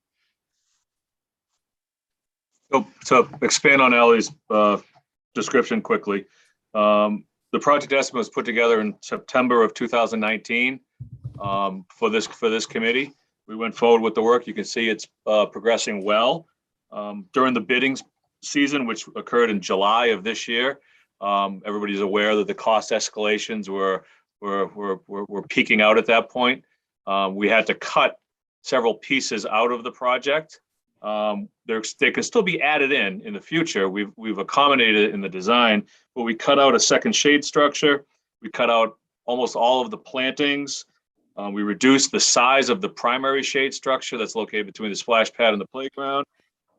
So to expand on Ally's description quickly, the project estimate was put together in September of 2019 for this committee. We went forward with the work. You can see it's progressing well. During the bidding season, which occurred in July of this year, everybody's aware that the cost escalations were peaking out at that point. We had to cut several pieces out of the project. They can still be added in the future. We've accommodated it in the design, but we cut out a second shade structure. We cut out almost all of the plantings. We reduced the size of the primary shade structure that's located between the splash pad and the playground.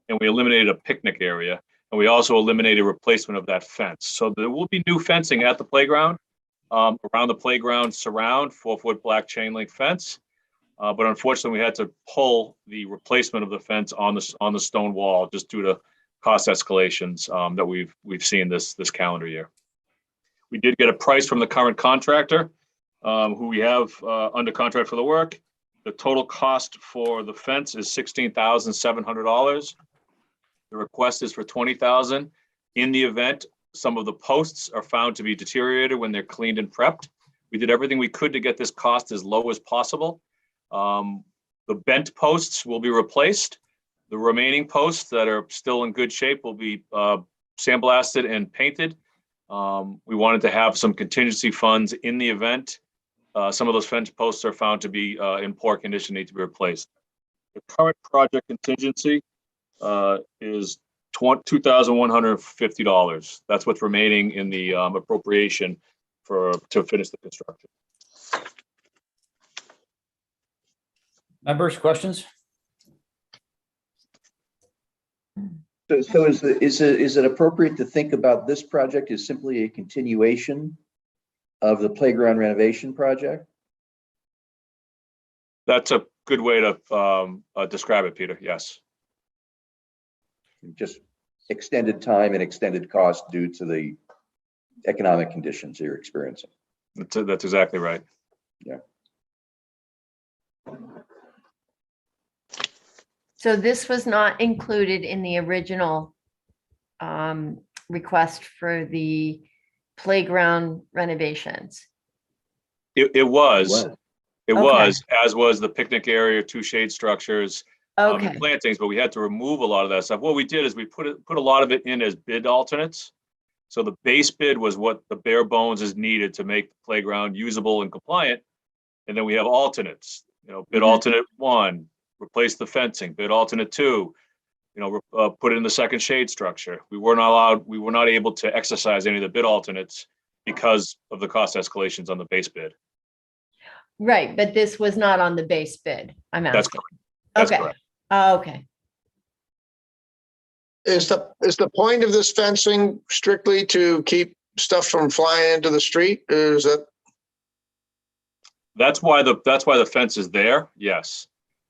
And we eliminated a picnic area. And we also eliminated replacement of that fence. So there will be new fencing at the playground, around the playground surround, 4-foot black chain link fence. But unfortunately, we had to pull the replacement of the fence on the stone wall just due to cost escalations that we've seen this calendar year. We did get a price from the current contractor, who we have under contract for the work. The total cost for the fence is $16,700. The request is for $20,000. In the event some of the posts are found to be deteriorated when they're cleaned and prepped, we did everything we could to get this cost as low as possible. The bent posts will be replaced. The remaining posts that are still in good shape will be sandblasted and painted. We wanted to have some contingency funds in the event some of those fence posts are found to be in poor condition, need to be replaced. The current project contingency is $2,150. That's what's remaining in the appropriation to finish the construction. Members, questions? So is it appropriate to think about this project as simply a continuation of the playground renovation project? That's a good way to describe it, Peter. Yes. Just extended time and extended cost due to the economic conditions you're experiencing. That's exactly right. Yeah. So this was not included in the original request for the playground renovations. It was, Was. it Okay. was, as was the picnic area, 2 shade structures, and Okay, plantings, but we had to remove a lot of that stuff. What we did is we put a lot of it in as bid alternates. So the base bid was what the bare bones is needed to make the playground usable and compliant. And then we have alternates, bid Mhm. alternate 1, replace the fencing, bid alternate 2, put in the second shade structure. We were not able to exercise any of the bid alternates because of the cost escalations on the base bid. right, but this was not on the base bid, I'm That's asking. correct. That's Okay. correct. Okay, Is the point of this fencing strictly to keep stuff from flying into the street? Is that, That's why the fence is there. Yes.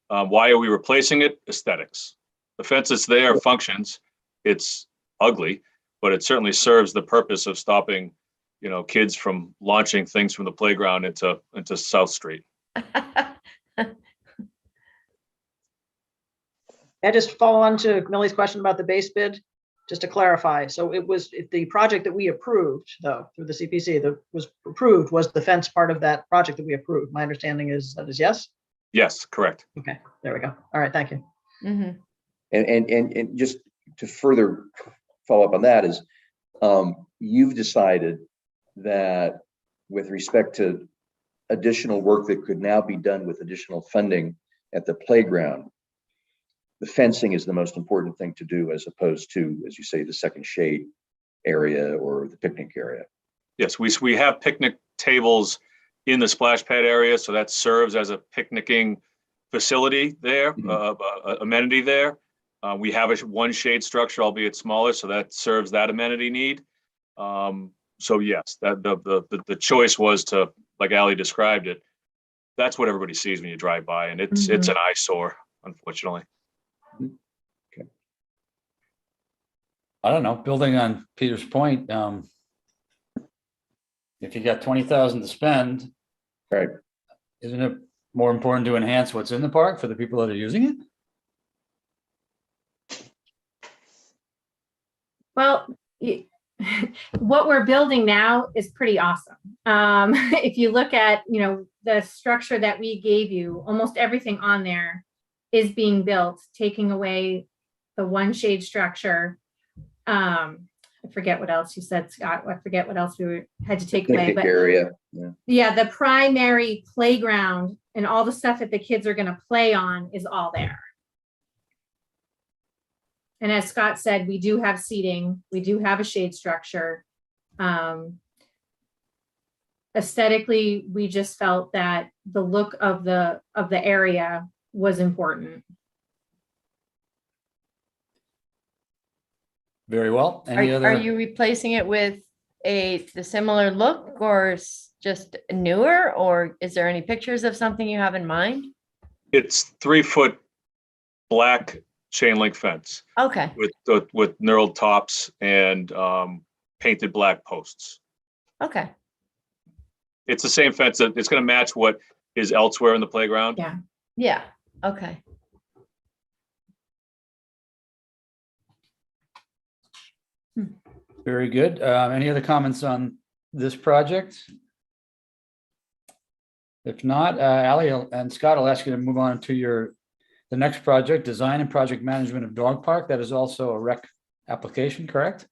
Why are we replacing it? Aesthetics. The fence is there, functions. It's ugly, but it certainly serves the purpose of stopping, kids from launching things from the playground into South Street. I just follow on to Millie's question about the base bid, just to clarify. So if the project that we approved, though, through the CPC that was approved, was the fence part of that project that we approved? My understanding is that is yes? Yes, correct. Okay, there we go. All right, thank you. Mhm. And just to further follow up on that is, you've decided that with respect to additional work that could now be done with additional funding at the playground, the fencing is the most important thing to do, as opposed to, as you say, the second shade area or the picnic area. Yes, we have picnic tables in the splash pad area, so that serves as a picnicking facility there, amenity there. We have one shade structure, albeit smaller, so that serves that amenity need. So yes, that the choice was to, like Ally described it, that's what everybody sees when you drive by, and it's an eyesore, unfortunately. I don't know, building on Peter's point, if you got 20,000 to spend, Right. isn't it more important to enhance what's in the park for the people that are using it? Well, what we're building now is pretty awesome. If you look at, the structure that we gave you, almost everything on there is being built, taking away the one shade structure. I forget what else you said, Scott. I forget what else had to take away. Picnic But area. yeah, the primary playground and all the stuff that the kids are going to play on is all there. And as Scott said, we do have seating, we do have a shade structure. Aesthetically, we just felt that the look of the area was important. Very well. Any Are other? you replacing it with the similar look or just newer, or is there any pictures of something you have in mind? It's 3-foot black chain link fence Okay, with knurled tops and painted black posts. okay, It's the same fence that it's going to match what is elsewhere in the playground. Yeah. yeah, okay. Very good. Any other comments on this project? If not, Ally and Scott, I'll ask you to move on to the next project, design and project management of dog park. That is also a rec application, correct?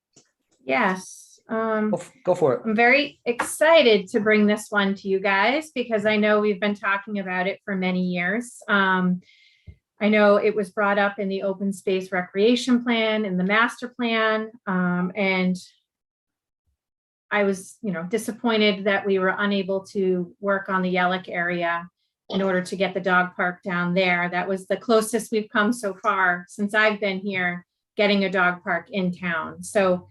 Yes. Go for it. I'm very excited to bring this one to you guys because I know we've been talking about it for many years. I know it was brought up in the open space recreation plan, in the master plan, and I was, disappointed that we were unable to work on the Yellick area in order to get the dog park down there. That was the closest we've come so far since I've been here, getting a dog park in town. So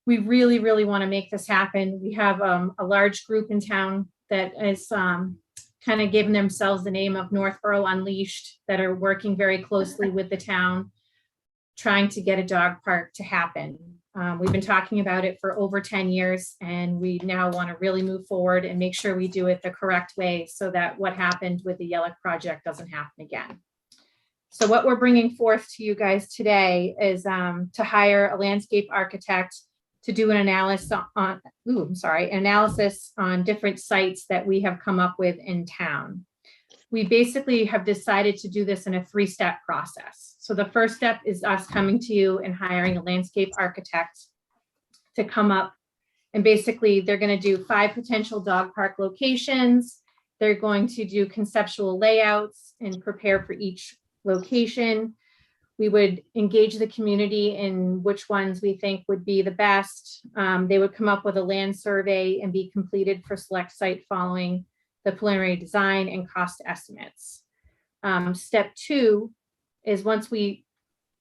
we really, really want to make this happen. We have a large group in town that is kind of given themselves the name of Northborough Unleashed, that are working very closely with the town, trying to get a dog park to happen. We've been talking about it for over 10 years, and we now want to really move forward and make sure we do it the correct way so that what happened with the Yellick project doesn't happen again. So what we're bringing forth to you guys today is to hire a landscape architect to do an analysis on different sites that we have come up with in town. We basically have decided to do this in a 3-step process. So the first step is us coming to you and hiring a landscape architect to come up. And basically they're going to do 5 potential dog park locations. They're going to do conceptual layouts and prepare for each location. We would engage the community in which ones we think would be the best. They would come up with a land survey and be completed for select site following the preliminary design and cost estimates. Step 2 is once we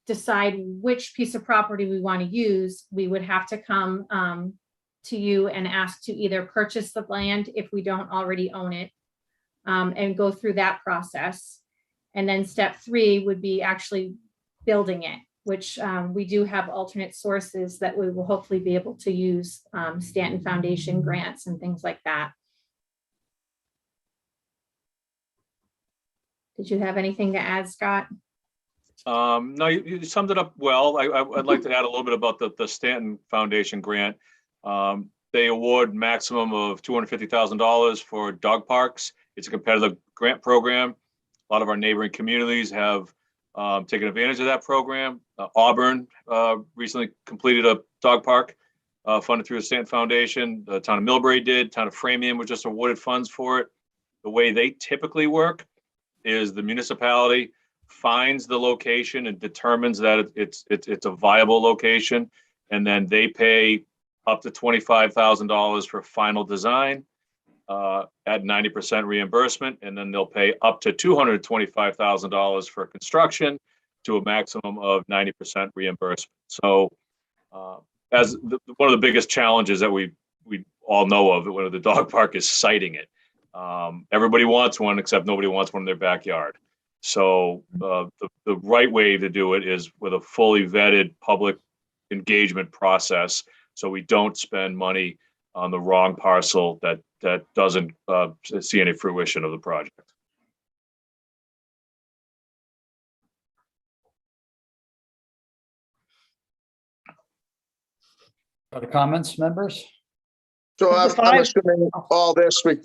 decide which piece of property we want to use, we would have to come to you and ask to either purchase the land if we don't already own it, and go through that process. And then step 3 would be actually building it, which we do have alternate sources that we will hopefully be able to use, Stanton Foundation grants and things like that. Did you have anything to add, Scott? No, you summed it up well. I'd like to add a little bit about the Stanton Foundation grant. They award maximum of $250,000 for dog parks. It's a competitive grant program. A lot of our neighboring communities have taken advantage of that program. Auburn recently completed a dog park funded through the Stanton Foundation. The town of Millbrae did. Town of Framingham was just awarded funds for it. The way they typically work is the municipality finds the location and determines that it's a viable location, and then they pay up to $25,000 for final design at 90% reimbursement, and then they'll pay up to $225,000 for construction to a maximum of 90% reimbursement. So as one of the biggest challenges that we all know of when the dog park is siting it. Everybody wants one, except nobody wants one in their backyard. So the right way to do it is with a fully vetted public engagement process, so we don't spend money on the wrong parcel that doesn't see any fruition of the project. Other comments, members? So The I'm five- assuming all this would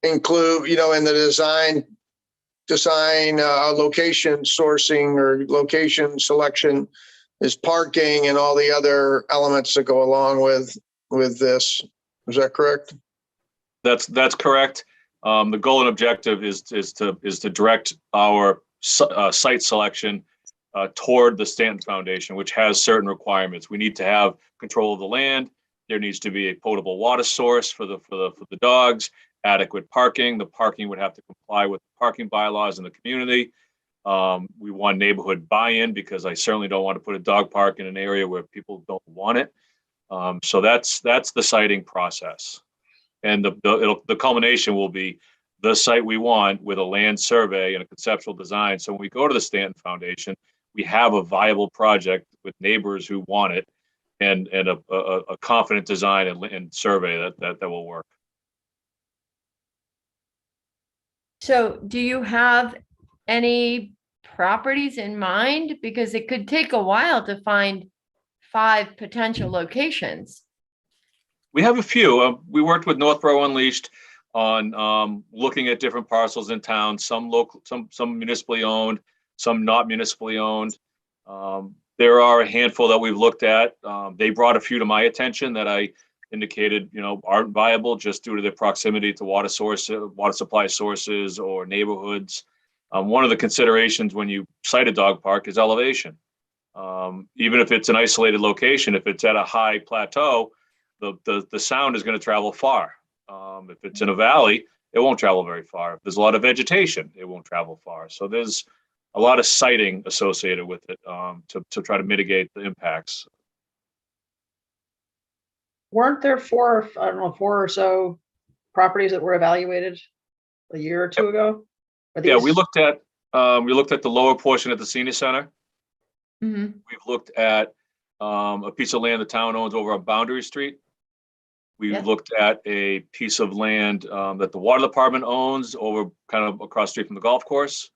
include, in the design, location sourcing or location selection is parking and all the other elements that go along with this. Is that correct? That's correct. The goal and objective is to direct our site selection toward the Stanton Foundation, which has certain requirements. We need to have control of the land. There needs to be a potable water source for the dogs, adequate parking. The parking would have to comply with parking bylaws in the community. We want neighborhood buy-in, because I certainly don't want to put a dog park in an area where people don't want it. So that's the siting process. And the culmination will be the site we want with a land survey and a conceptual design. So when we go to the Stanton Foundation, we have a viable project with neighbors who want it, and a confident design and survey that will work. So do you have any properties in mind? Because it could take a while to find 5 potential locations. We have a few. We worked with Northborough Unleashed on looking at different parcels in town, some local, some municipally owned, some not municipally owned. There are a handful that we've looked at. They brought a few to my attention that I indicated, aren't viable just due to their proximity to water supply sources or neighborhoods. One of the considerations when you site a dog park is elevation. Even if it's an isolated location, if it's at a high plateau, the sound is going to travel far. If it's in a valley, it won't travel very far. If there's a lot of vegetation, it won't travel far. So there's a lot of siting associated with it to try to mitigate the impacts. Weren't there 4 or so properties that were evaluated a year or 2 ago? Yeah, we looked at the lower portion at the senior center. Mm-hmm. We've looked at a piece of land the town owns over on Boundary Street. We've looked at a piece of land that the water department owns over kind of across the street from the golf course.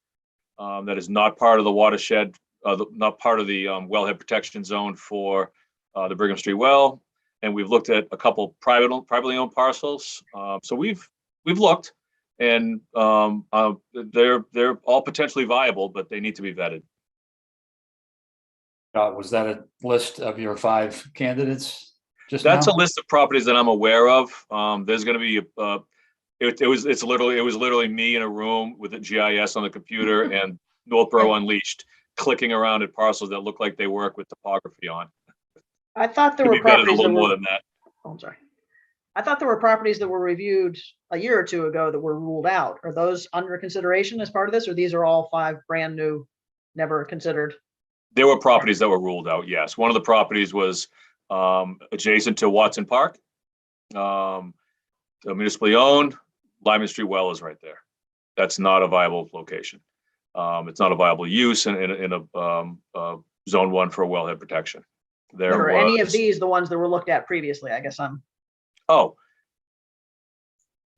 that is not part of the watershed, not part of the wellhead protection zone for the Brigham Street well. And we've looked at a couple privately owned parcels. So we've looked, and they're all potentially viable, but they need to be vetted. Was that a list of your 5 candidates? That's a list of properties that I'm aware of. There's going to be it was literally me in a room with a GIS on the computer and Northborough Unleashed, clicking around at parcels that look like they work with topography on. I thought there Could were be vetted a properties that little more were, than that. oh, I'm sorry. I thought there were properties that were reviewed a year or 2 ago that were ruled out. Are those under consideration as part of this, or these are all 5 brand new, never considered? There were properties that were ruled out, yes. One of the properties was adjacent to Watson Park, municipally owned. Lyman Street well is right there. That's not a viable location. It's not a viable use in a zone 1 for wellhead protection. But are any of these the ones that were looked at previously? I guess I'm. Oh.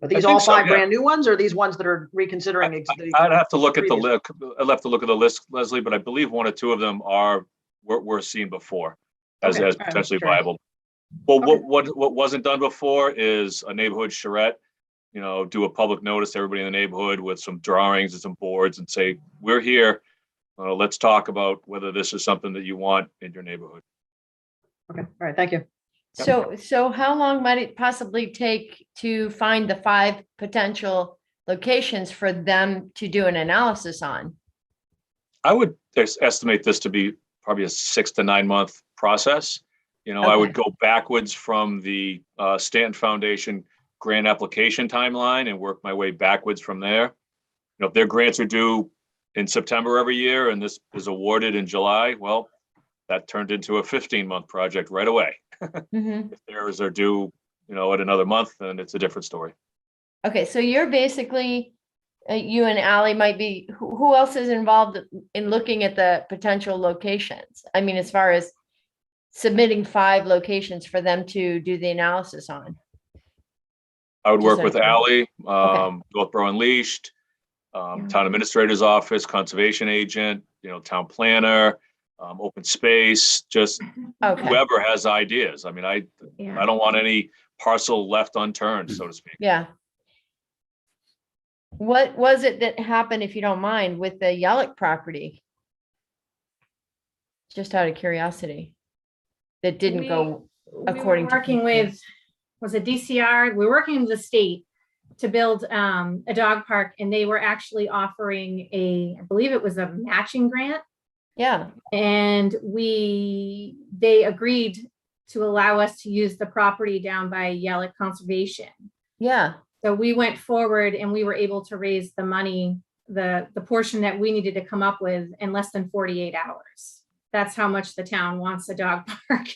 Are these I think all so, 5 yeah. brand new ones, or are these ones that are reconsidering? I'd have to look at the previous? list. I'd have to look at the list, Leslie, but I believe 1 or 2 of them were seen before as Okay, all right, potentially sure. viable. Well, Okay. what wasn't done before is a neighborhood charrette. Do a public notice to everybody in the neighborhood with some drawings and some boards and say, we're here. Let's talk about whether this is something that you want in your neighborhood. Okay, all right, thank you. So how long might it possibly take to find the 5 potential locations for them to do an analysis on? I would estimate this to be probably a 6 to 9 month process. I would go backwards from the Stanton Foundation grant application timeline and work my way backwards from there. If their grants are due in September every year and this is awarded in July, well, that turned into a 15-month project right away. Mhm. If theirs are due, at another month, then it's a different story. Okay, so you're basically, you and Ally might be, who else is involved in looking at the potential locations? I mean, as far as submitting 5 locations for them to do the analysis on. I would work Just with okay. Ally, Northborough Unleashed, Town Administrator's Office, Conservation Agent, Town Planner, Open Space, just Okay, whoever has ideas. I mean, I don't want any parcel left unturned, so to speak. yeah. What was it that happened, if you don't mind, with the Yellick property? Just out of curiosity. That didn't go according to. Working with, was it DCR? We're working with the state to build a dog park, and they were actually offering I believe it was a matching grant. Yeah, And they agreed to allow us to use the property down by Yellick Conservation. yeah. So we went forward and we were able to raise the money, the portion that we needed to come up with in less than 48 hours. That's how much the town wants a dog park.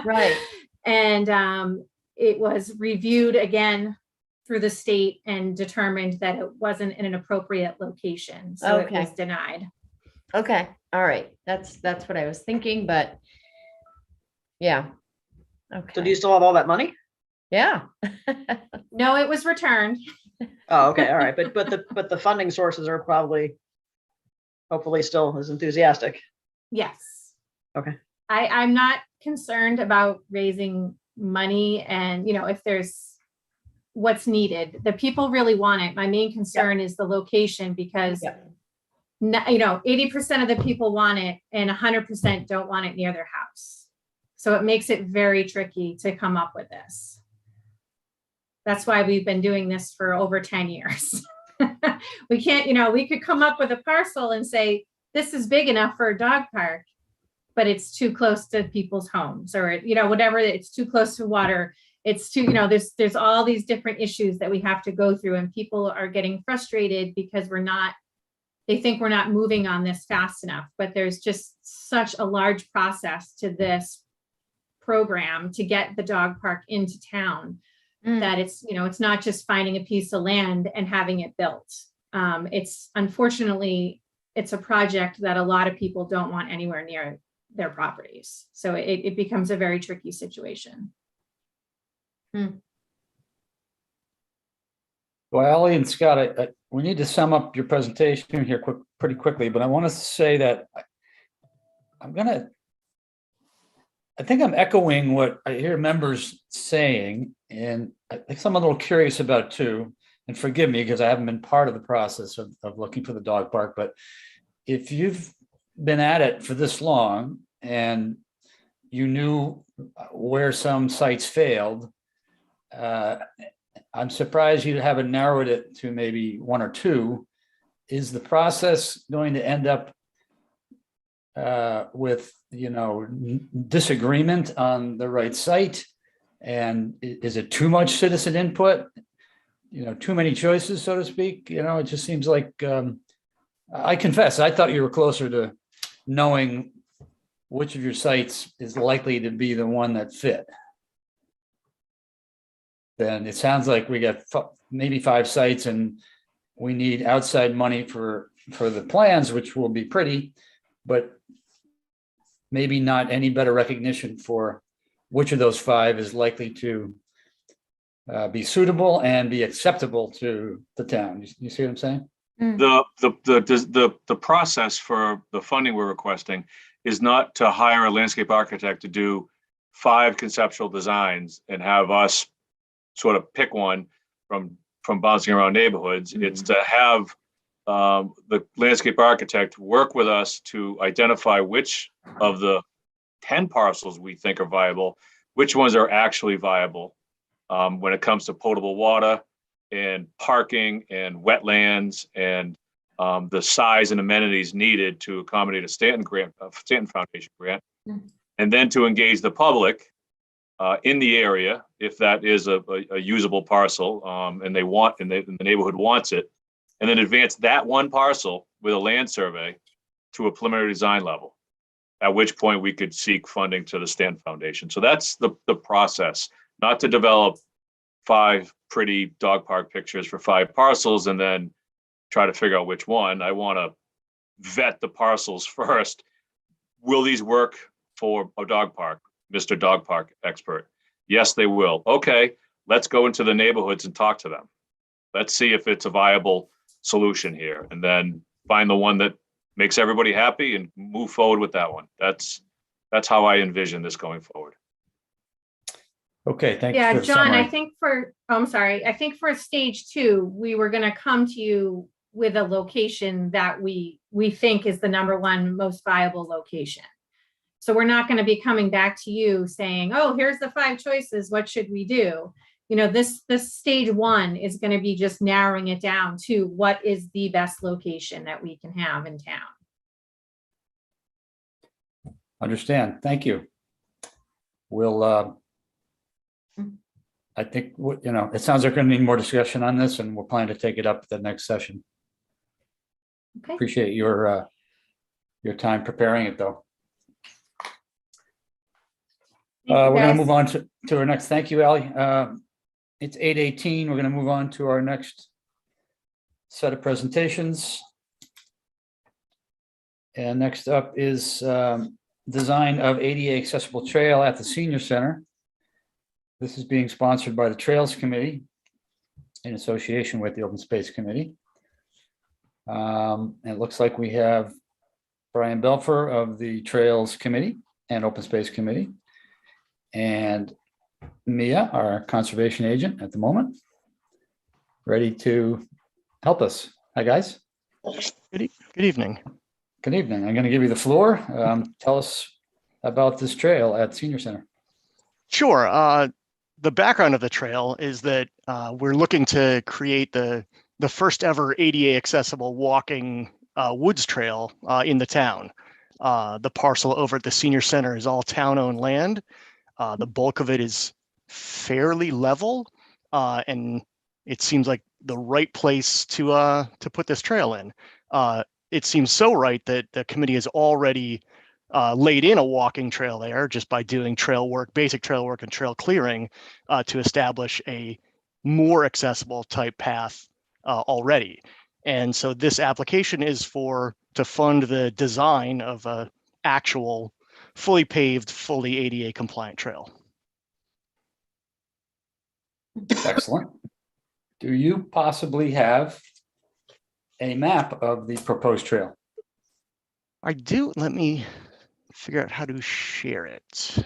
Right. And it was reviewed again through the state and determined that it wasn't in an appropriate location. So it was Okay. denied. Okay, all right. That's what I was thinking, but yeah. So do Okay, you still have all that money? yeah. No, it was returned. Oh, okay, all right, but the funding sources are probably, hopefully, still as enthusiastic. Yes. Okay. I'm not concerned about raising money and, if there's what's needed. The people really want it. My main concern is the location because, Yeah. 80% of the people want it and 100% don't want it near their house. So it makes it very tricky to come up with this. That's why we've been doing this for over 10 years. We can't, we could come up with a parcel and say, this is big enough for a dog park, but it's too close to people's homes or, whatever, it's too close to water. It's too, there's all these different issues that we have to go through, and people are getting frustrated because they think we're not moving on this fast enough, but there's just such a large process to this program to get the dog park into town that it's not just finding a piece of land and having it built. Unfortunately, it's a project that a lot of people don't want anywhere near their properties. So it becomes a very tricky situation. Well, Ally and Scott, we need to sum up your presentation here pretty quickly, but I want to say that I think I'm echoing what I hear members saying, and I think I'm a little curious about too, and forgive me because I haven't been part of the process of looking for the dog park, but if you've been at it for this long and you knew where some sites failed, I'm surprised you haven't narrowed it to maybe one or two. Is the process going to end up with, disagreement on the right site? And is it too much citizen input? Too many choices, so to speak? It just seems like, I confess, I thought you were closer to knowing which of your sites is likely to be the one that fit. Then it sounds like we got maybe 5 sites and we need outside money for the plans, which will be pretty, but maybe not any better recognition for which of those 5 is likely to be suitable and be acceptable to the town. You see what I'm saying? The process for the funding we're requesting is not to hire a landscape architect to do 5 conceptual designs and have us sort of pick one from bouncing around neighborhoods. Mm-hmm. It's to have the landscape architect work with us to identify which of the 10 parcels we think are viable, which ones are actually viable when it comes to potable water and parking and wetlands and the size and amenities needed to accommodate a Stanton Foundation grant, and then to engage the public in the area if that is a usable parcel and the neighborhood wants it, and then advance that one parcel with a land survey to a preliminary design level, at which point we could seek funding to the Stanton Foundation. So that's the process, not to develop 5 pretty dog park pictures for 5 parcels and then try to figure out which one. I want to vet the parcels first. Will these work for a dog park, Mr. Dog Park expert? Yes, they will. Okay, let's go into the neighborhoods and talk to them. Let's see if it's a viable solution here, and then find the one that makes everybody happy and move forward with that one. That's how I envision this going forward. Okay, thank you. Yeah, for the John, summary. I think I think for stage 2, we were going to come to you with a location that we think is the #1 most viable location. So we're not going to be coming back to you saying, oh, here's the 5 choices, what should we do? This stage 1 is going to be just narrowing it down to what is the best location that we can have in town. Understand. Thank you. We'll, I think, it sounds like we're going to need more discussion on this, and we're planning to take it up at the next session. Okay. Appreciate your time preparing it, though. We're going to move on to our next. Thank you, Ally. It's 8:18. We're going to move on to our next set of presentations. And next up is design of ADA accessible trail at the senior center. This is being sponsored by the Trails Committee in association with the Open Space Committee. And it looks like we have Brian Belfer of the Trails Committee and Open Space Committee, and Mia, our conservation agent at the moment, ready to help us. Hi, guys. Good evening. Good evening. I'm going to give you the floor. Tell us about this trail at Senior Center. Sure. The background of the trail is that we're looking to create the first ever ADA accessible walking woods trail in the town. The parcel over at the Senior Center is all town-owned land. The bulk of it is fairly level, and it seems like the right place to put this trail in. It seems so right that the committee has already laid in a walking trail there just by doing trail work, basic trail work and trail clearing to establish a more accessible type path already. And so this application is to fund the design of a actual fully paved, fully ADA compliant trail. Excellent. Do you possibly have a map of the proposed trail? I do. Let me figure out how to share it.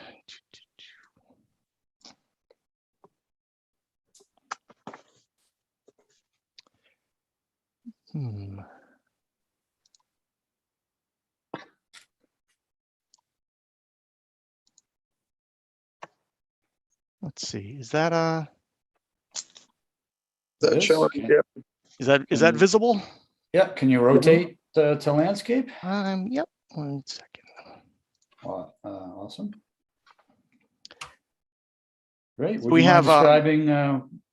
Hmm. Let's see. Is that That This? showing, Can- yeah, is that visible? Yeah, can you rotate to landscape? Yep. 1 second. Awesome. Great. So Would we you mind have, describing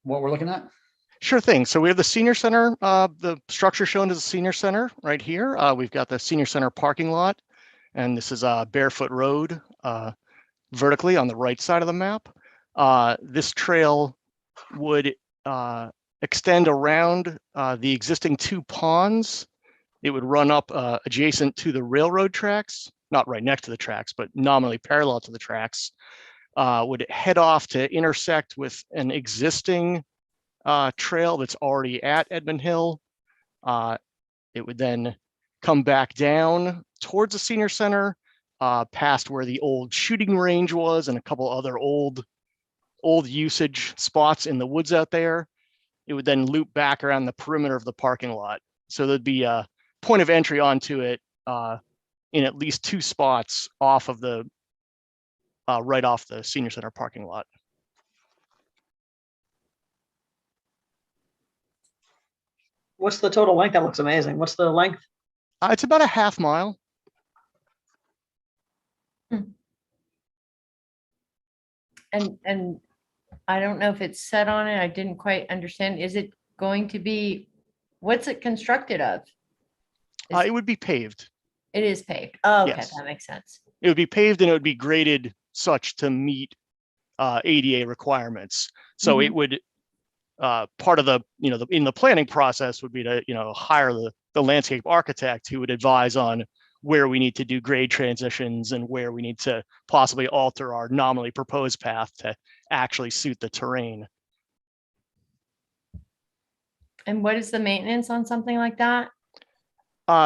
what we're looking at? Sure thing. So we have the senior center, the structure shown as the senior center right here. We've got the senior center parking lot, and this is Barefoot Road vertically on the right side of the map. This trail would extend around the existing 2 ponds. It would run up adjacent to the railroad tracks, not right next to the tracks, but nominally parallel to the tracks. Would head off to intersect with an existing trail that's already at Edmund Hill. It would then come back down towards the senior center, past where the old shooting range was and a couple other old usage spots in the woods out there. It would then loop back around the perimeter of the parking lot. So there'd be a point of entry onto it in at least 2 spots off of the right off the senior center parking lot. What's the total length? That looks amazing. What's the length? It's about a half mile. And I don't know if it's set on it. I didn't quite understand. Is it going to be, what's it constructed of? It would be paved. It is paved. Oh, okay, Yes. that makes sense. It would be paved and it would be graded such to meet ADA requirements. So it would part of the in the planning process would be to hire the landscape architect who would advise on where we need to do grade transitions and where we need to possibly alter our nominally proposed path to actually suit the terrain. And what is the maintenance on something like that?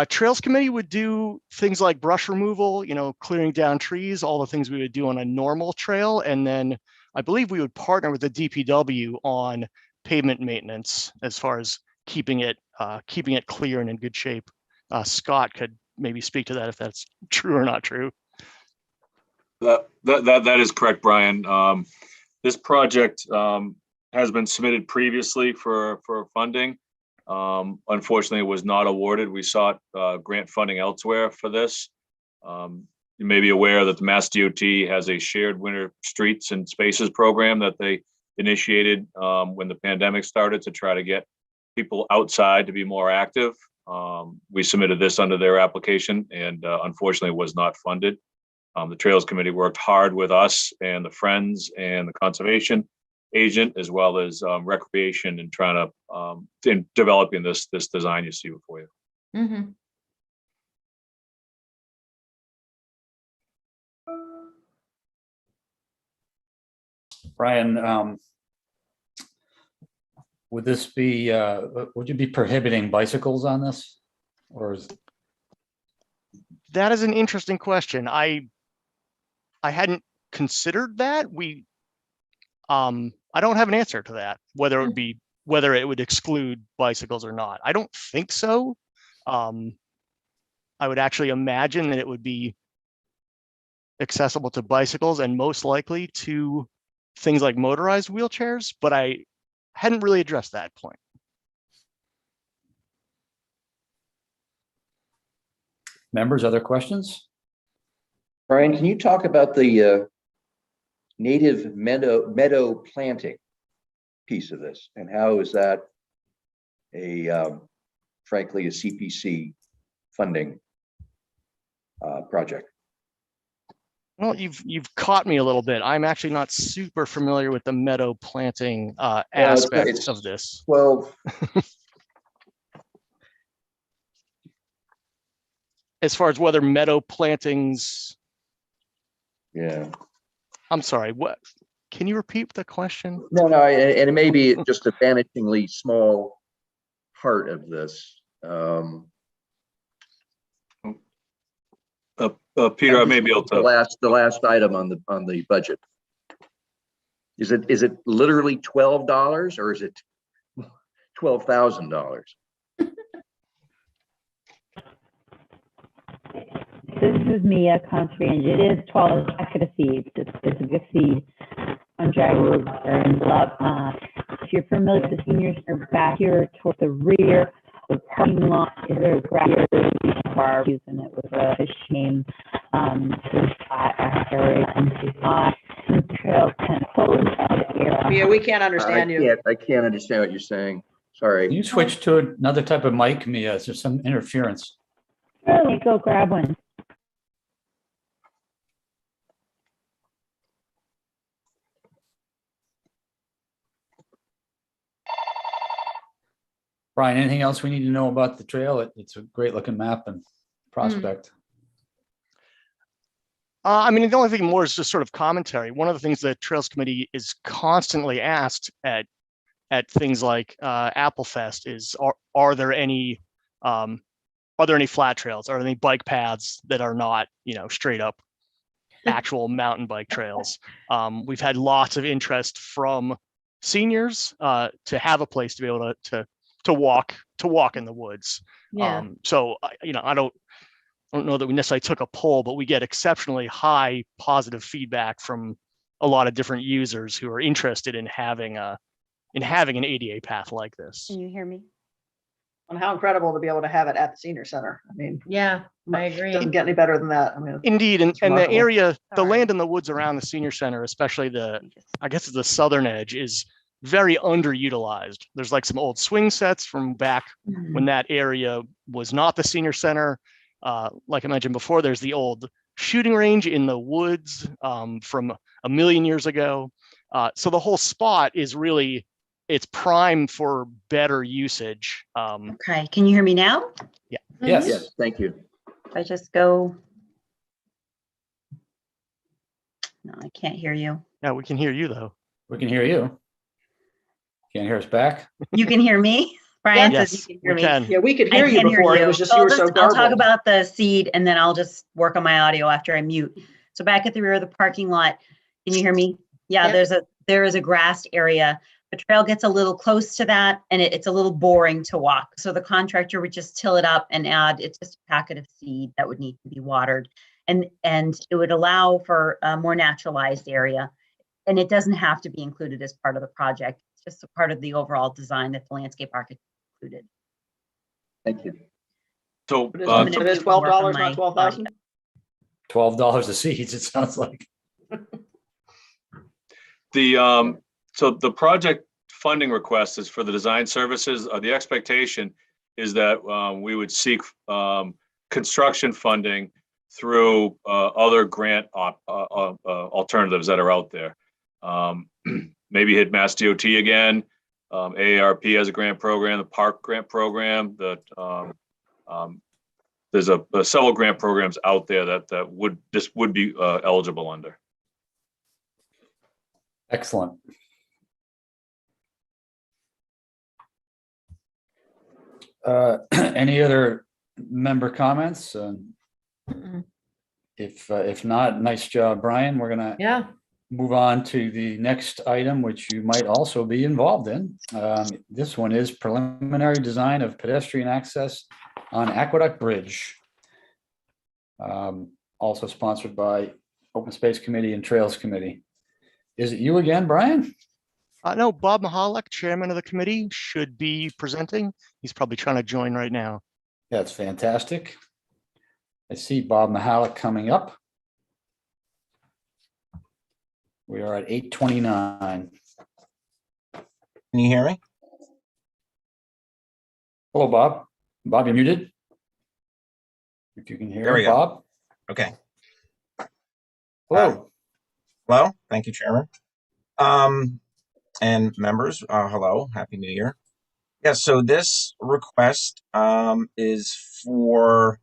Trails committee would do things like brush removal, clearing down trees, all the things we would do on a normal trail. And then I believe we would partner with the DPW on pavement maintenance as far as keeping it clear and in good shape. Scott could maybe speak to that if that's true or not true. That is correct, Brian. This project has been submitted previously for funding. Unfortunately, it was not awarded. We sought grant funding elsewhere for this. You may be aware that the Mass DOT has a shared winter streets and spaces program that they initiated when the pandemic started to try to get people outside to be more active. We submitted this under their application and unfortunately was not funded. The Trails Committee worked hard with us and the Friends and the Conservation agent as well as recreation and trying to in developing this design you see before you. Mm-hmm. Brian, would this be, would you be prohibiting bicycles on this? Or is That is an interesting question. I hadn't considered that. I don't have an answer to that, whether it would exclude bicycles or not. I don't think so. I would actually imagine that it would be accessible to bicycles and most likely to things like motorized wheelchairs, but I hadn't really addressed that point. members, other questions? Brian, can you talk about the native meadow planting piece of this, and how is that frankly a CPC funding project? Well, you've caught me a little bit. I'm actually not super familiar with the meadow planting aspect of this. Well, as far as whether meadow plantings, yeah. I'm sorry, what? Can you repeat the question? No, and it may be just a vanishingly small part of this. Peter, I may be able The to, last item on the budget. Is it literally $12 or is it $12,000? This is Mia Constantine. It is 12 packet of seeds. It's a good seed on dry road and love. If you're familiar with the seniors, are back here toward the rear. The parking lot is a grass bar using it with a shame area and the trail kind of closed out Yeah, we can't understand you. I can't understand what you're saying. Sorry. Can you switch to another type of mic, Mia? Is there some interference? Really, go grab one. Brian, anything else we need to know about the trail? It's a great looking map and prospect. I mean, the only thing more is just sort of commentary. One of the things that Trails Committee is constantly asked at things like Applefest is, are there any flat trails? Are there any bike paths that are not, straight up actual mountain bike trails? We've had lots of interest from seniors to have a place to be able to walk in the woods. Yeah. So I don't know that we necessarily took a poll, but we get exceptionally high positive feedback from a lot of different users who are interested in having an ADA path like this. Can you hear me? And how incredible to be able to have it at the senior center. I mean, Yeah, I it agree. doesn't get any better than that. I mean, Indeed, and the remarkable. area, the Sorry. land in the woods around the senior center, especially I guess it's the southern edge, is very underutilized. There's like some old swing sets from back when that area was not the senior center. Like I mentioned before, there's the old shooting range in the woods from a million years ago. So the whole spot is really, it's prime for better usage. Okay, can you hear me now? Yes. Yes, thank you. If I just go. No, I can't hear you. Yeah, we can hear you though. We can hear you. Can't hear us back? You can hear me? Brian Yes, says you can hear we me. can. yeah, we could I hear you can hear before. It you. was just So you were so I'll talk garbled. about the seed and then I'll just work on my audio after I mute. So back at the rear of the parking lot, can you hear me? Yeah, Yep. there is a grassed area. The trail gets a little close to that and it's a little boring to walk. So the contractor would just till it up and it's just a packet of seed that would need to be watered. And it would allow for a more naturalized area. And it doesn't have to be included as part of the project. It's just a part of the overall design that the landscape architect included. Thank you. so, It is $12, not 12,000. $12 a seeds, it sounds like. so the project funding request is for the design services. The expectation is that we would seek construction funding through other grant alternatives that are out there. Maybe hit Mass DOT again. AARP has a grant program, the park grant program, there's several grant programs out there that would be eligible under. Excellent. Any other member comments? If not, nice job, Brian. We're gonna Yeah. move on to the next item, which you might also be involved in. This one is preliminary design of pedestrian access on Aqueduct Bridge. Also sponsored by Open Space Committee and Trails Committee. Is it you again, Brian? No, Bob Mahalik, chairman of the committee, should be presenting. He's probably trying to join right now. That's fantastic. I see Bob Mahalik coming up. We are at 8:29. Can you hear me? Hello, Bob. Bob, you're muted. If you can hear There we go. Bob. Okay. Hello. Hello. Thank you, Chairman. And members, hello. Happy New Year. Yeah, so this request is for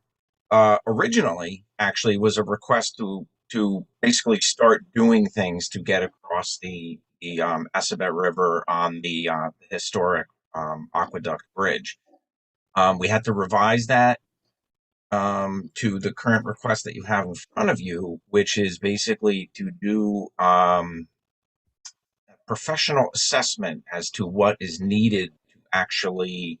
originally actually was a request to to basically start doing things to get across the Assabet River on the historic Aqueduct Bridge. We had to revise that to the current request that you have in front of you, which is basically to do professional assessment as to what is needed to actually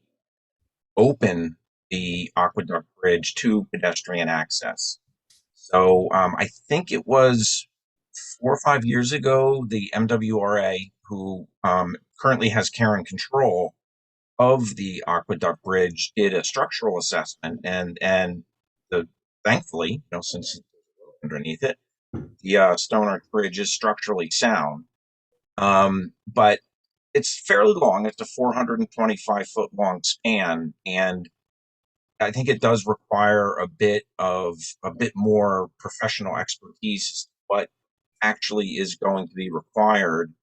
open the Aqueduct Bridge to pedestrian access. So I think it was 4 or 5 years ago, the MWRA, who currently has care and control of the Aqueduct Bridge, did a structural assessment, and thankfully, since it's underneath it, the Stone Arch Bridge is structurally sound. But it's fairly long. It's a 425-foot long span, and I think it does require a bit more professional expertise as to what actually is going to be required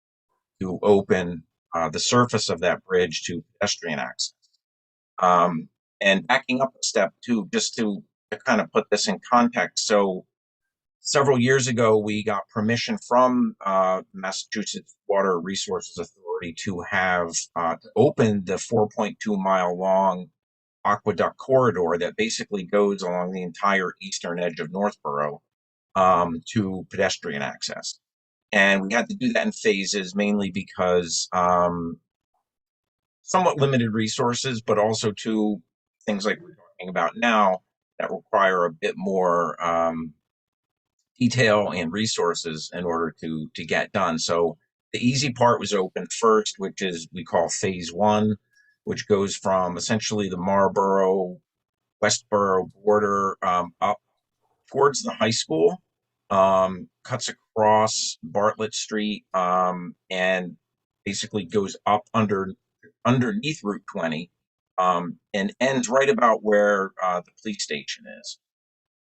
to open the surface of that bridge to pedestrian access. And backing up a step too, just to kind of put this in context. So several years ago, we got permission from Massachusetts Water Resources Authority to have opened the 4.2 mile long aqueduct corridor that basically goes along the entire eastern edge of Northborough to pedestrian access. And we had to do that in phases, mainly because somewhat limited resources, but also to things like we're talking about now that require a bit more detail and resources in order to get done. So the easy part was open first, which is we call phase one, which goes from essentially the Marlborough, Westborough border up towards the high school, cuts across Bartlett Street, and basically goes up underneath Route 20, and ends right about where the police station is.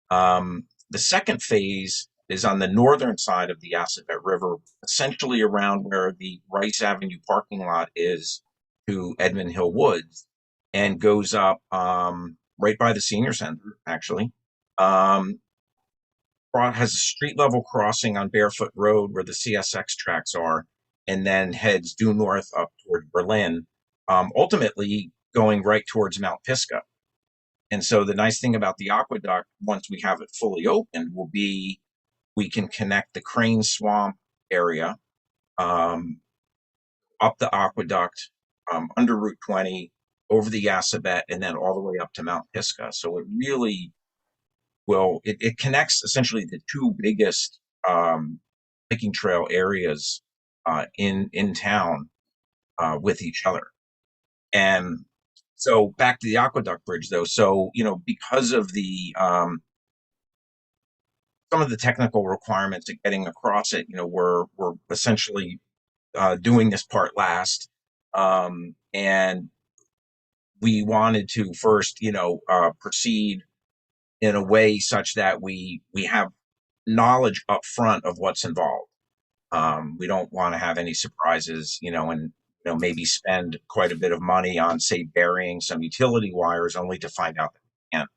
The second phase is on the northern side of the Assabet River, essentially around where the Rice Avenue parking lot is to Edmund Hill Woods, and goes up right by the senior center, actually. Has a street level crossing on Barefoot Road where the CSX tracks are, and then heads due north up toward Berlin, ultimately going right towards Mount Pisgah. And so the nice thing about the aqueduct, once we have it fully open, will be we can connect the Crane Swamp area up the aqueduct, under Route 20, over the Assabet, and then all the way up to Mount Pisgah. So it really will, it connects essentially the two biggest hiking trail areas in town with each other. And so back to the Aqueduct Bridge, though. So, because of the some of the technical requirements of getting across it, we're essentially doing this part last. And we wanted to first, proceed in a way such that we have knowledge up front of what's involved. We don't want to have any surprises, and maybe spend quite a bit of money on, say, burying some utility wires only to find out that we can't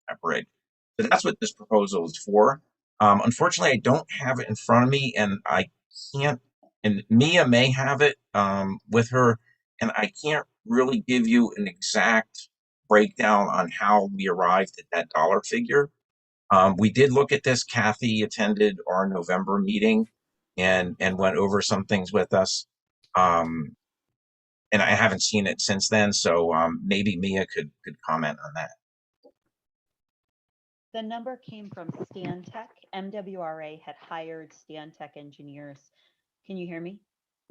separate. So that's what this proposal is for. Unfortunately, I don't have it in front of me, and I can't. And Mia may have it with her, and I can't really give you an exact breakdown on how we arrived at that dollar figure. We did look at this. Kathy attended our November meeting and went over some things with us. And I haven't seen it since then, so maybe Mia could comment on that. The number came from Stantec. MWRA had hired Stantec engineers. Can you hear me?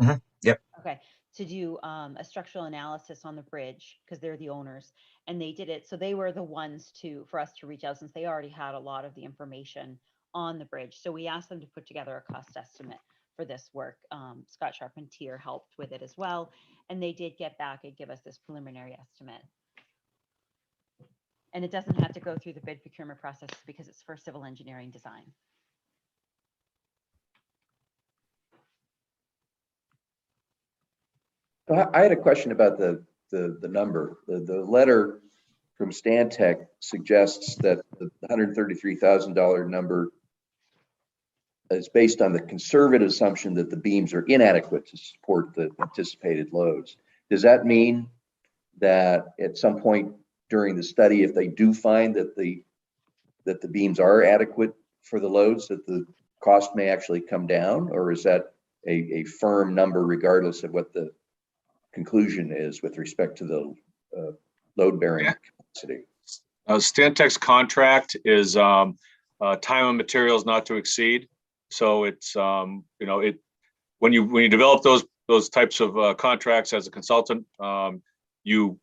Mm-hmm. Yep. Okay. To do a structural analysis on the bridge, because they're the owners, and they did it. So they were the ones for us to reach out, since they already had a lot of the information on the bridge. So we asked them to put together a cost estimate for this work. Scott Charpentier helped with it as well, and they did get back and give us this preliminary estimate. And it doesn't have to go through the bid procurement process because it's for civil engineering design. I had a question about the number. The letter from Stantec suggests that the $133,000 number is based on the conservative assumption that the beams are inadequate to support the anticipated loads. Does that mean that at some point during the study, if they do find that the beams are adequate for the loads, that the cost may actually come down, or is that a firm number regardless of what the conclusion is with respect to the load bearing capacity? Stantec's contract is time and materials not to exceed. So it's when you develop those types of contracts as a consultant, you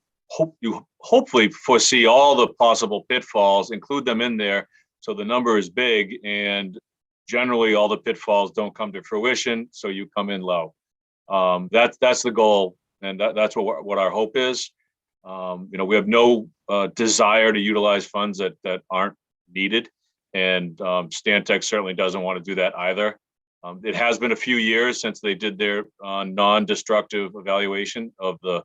hopefully foresee all the possible pitfalls, include them in there, so the number is big, and generally all the pitfalls don't come to fruition, so you come in low. That's the goal, and that's what our hope is. We have no desire to utilize funds that aren't needed, and Stantec certainly doesn't want to do that either. It has been a few years since they did their non-destructive evaluation of the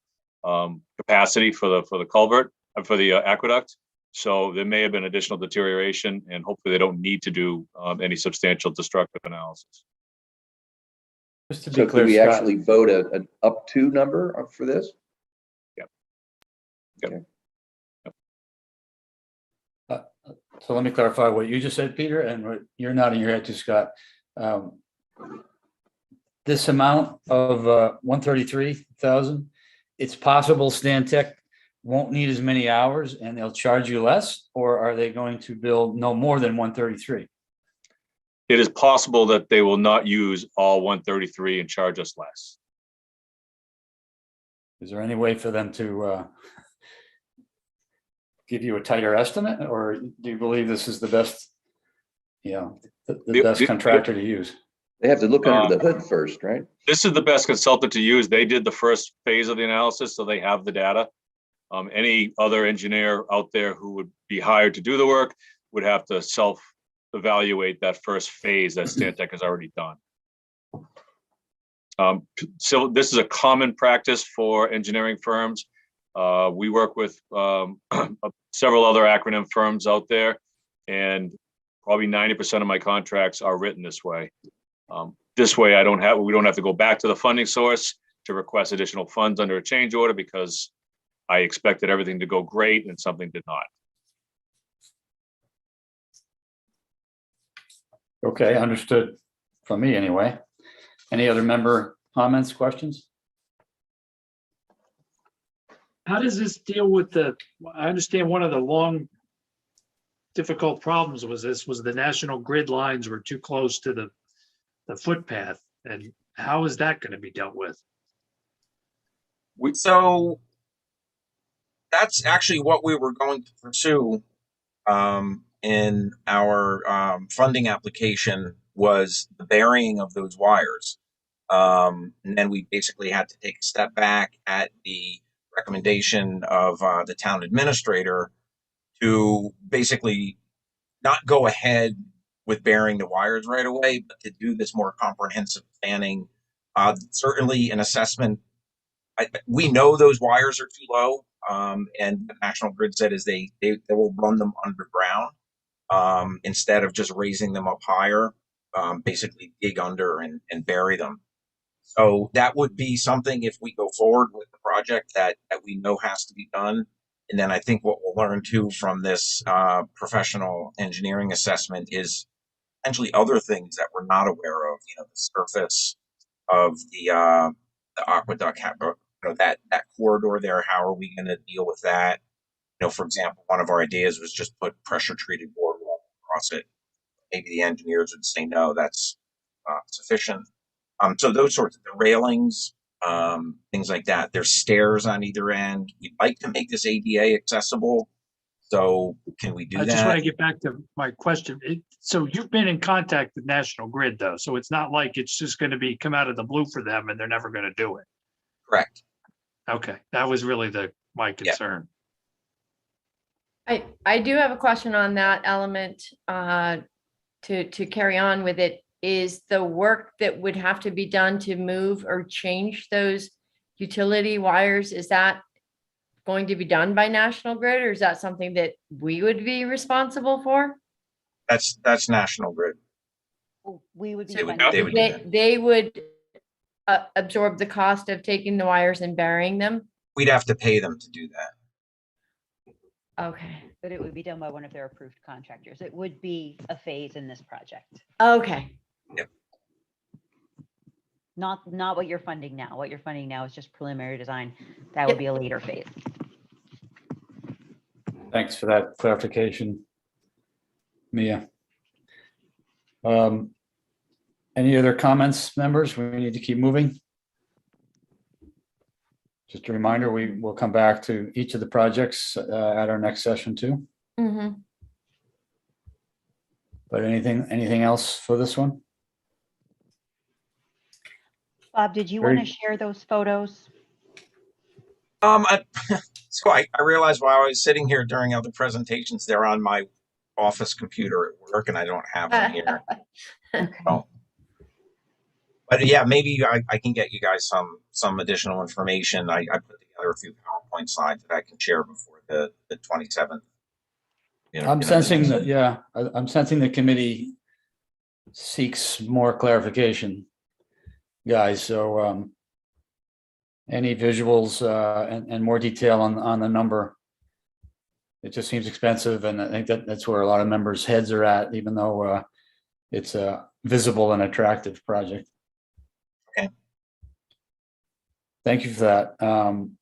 capacity for the culvert and for the aqueduct. So there may have been additional deterioration, and hopefully they don't need to do any substantial destructive analysis. Just to be So clear, could we Scott, actually vote an up to number for this? Yep. so let me clarify what you just said, Peter, and what you're nodding your head to, Scott. This amount of 133,000, it's possible Stantec won't need as many hours and they'll charge you less, or are they going to bill no more than 133? It is possible that they will not use all 133 and charge us less. Is there any way for them to give you a tighter estimate, or do you believe this is the best, the best contractor to use? They have to look under the hood first, right? This is the best consultant to use. They did the first phase of the analysis, so they have the data. Any other engineer out there who would be hired to do the work would have to self-evaluate that first phase that Stantec has already done. So this is a common practice for engineering firms. We work with several other acronym firms out there, and probably 90% of my contracts are written this way. This way, we don't have to go back to the funding source to request additional funds under a change order, because I expected everything to go great and something did not. Okay, understood from me anyway. Any other member comments, questions? How does this deal with I understand one of the long, difficult problems was the national grid lines were too close to the footpath. And how is that going to be dealt with? So that's actually what we were going to pursue in our funding application, was the burying of those wires. And then we basically had to take a step back at the recommendation of the town administrator to basically not go ahead with burying the wires right away, but to do this more comprehensive planning. Certainly an assessment. We know those wires are too low, and the National Grid said is they will run them underground instead of just raising them up higher, basically dig under and bury them. So that would be something, if we go forward with the project, that we know has to be done. And then I think what we'll learn too from this professional engineering assessment is potentially other things that we're not aware of. The surface of the aqueduct, that corridor there. How are we going to deal with that? For example, one of our ideas was just put pressure treated boardwalk across it. Maybe the engineers would say no, that's sufficient. So those sorts of the railings, things like that. There's stairs on either end. We'd like to make this ADA accessible. So can we do that? I just want to get back to my question. So you've been in contact with National Grid though, so it's not like it's just going to come out of the blue for them and they're never going to do it. Correct. Okay, that was really my concern. I do have a question on that element to carry on with it. Is the work that would have to be done to move or change those utility wires, is that going to be done by National Grid, or is that something that we would be responsible for? That's National Grid. We would be. So they would do that. they would absorb the cost of taking the wires and burying them? We'd have to pay them to do that. Okay. But it would be done by one of their approved contractors. It would be a phase in this project. Okay. Not what you're funding now. What you're funding now is just preliminary design. That would be a later phase. Thanks for that clarification, Mia. Any other comments, members? We need to keep moving. Just a reminder, we will come back to each of the projects at our next session too. Mm-hmm. But anything else for this one? Bob, did you want to share those photos? So I realized while I was sitting here during other presentations, they're on my office computer at work, and I don't have them here. So, but yeah, maybe I can get you guys some additional information. I put together a few PowerPoint slides that I can share before the 27th. I'm sensing that, yeah, I'm sensing the committee seeks more clarification, guys. So any visuals and more detail on the number. It just seems expensive, and I think that's where a lot of members' heads are at, even though it's a visible and attractive project. Okay. Thank you for that. I'm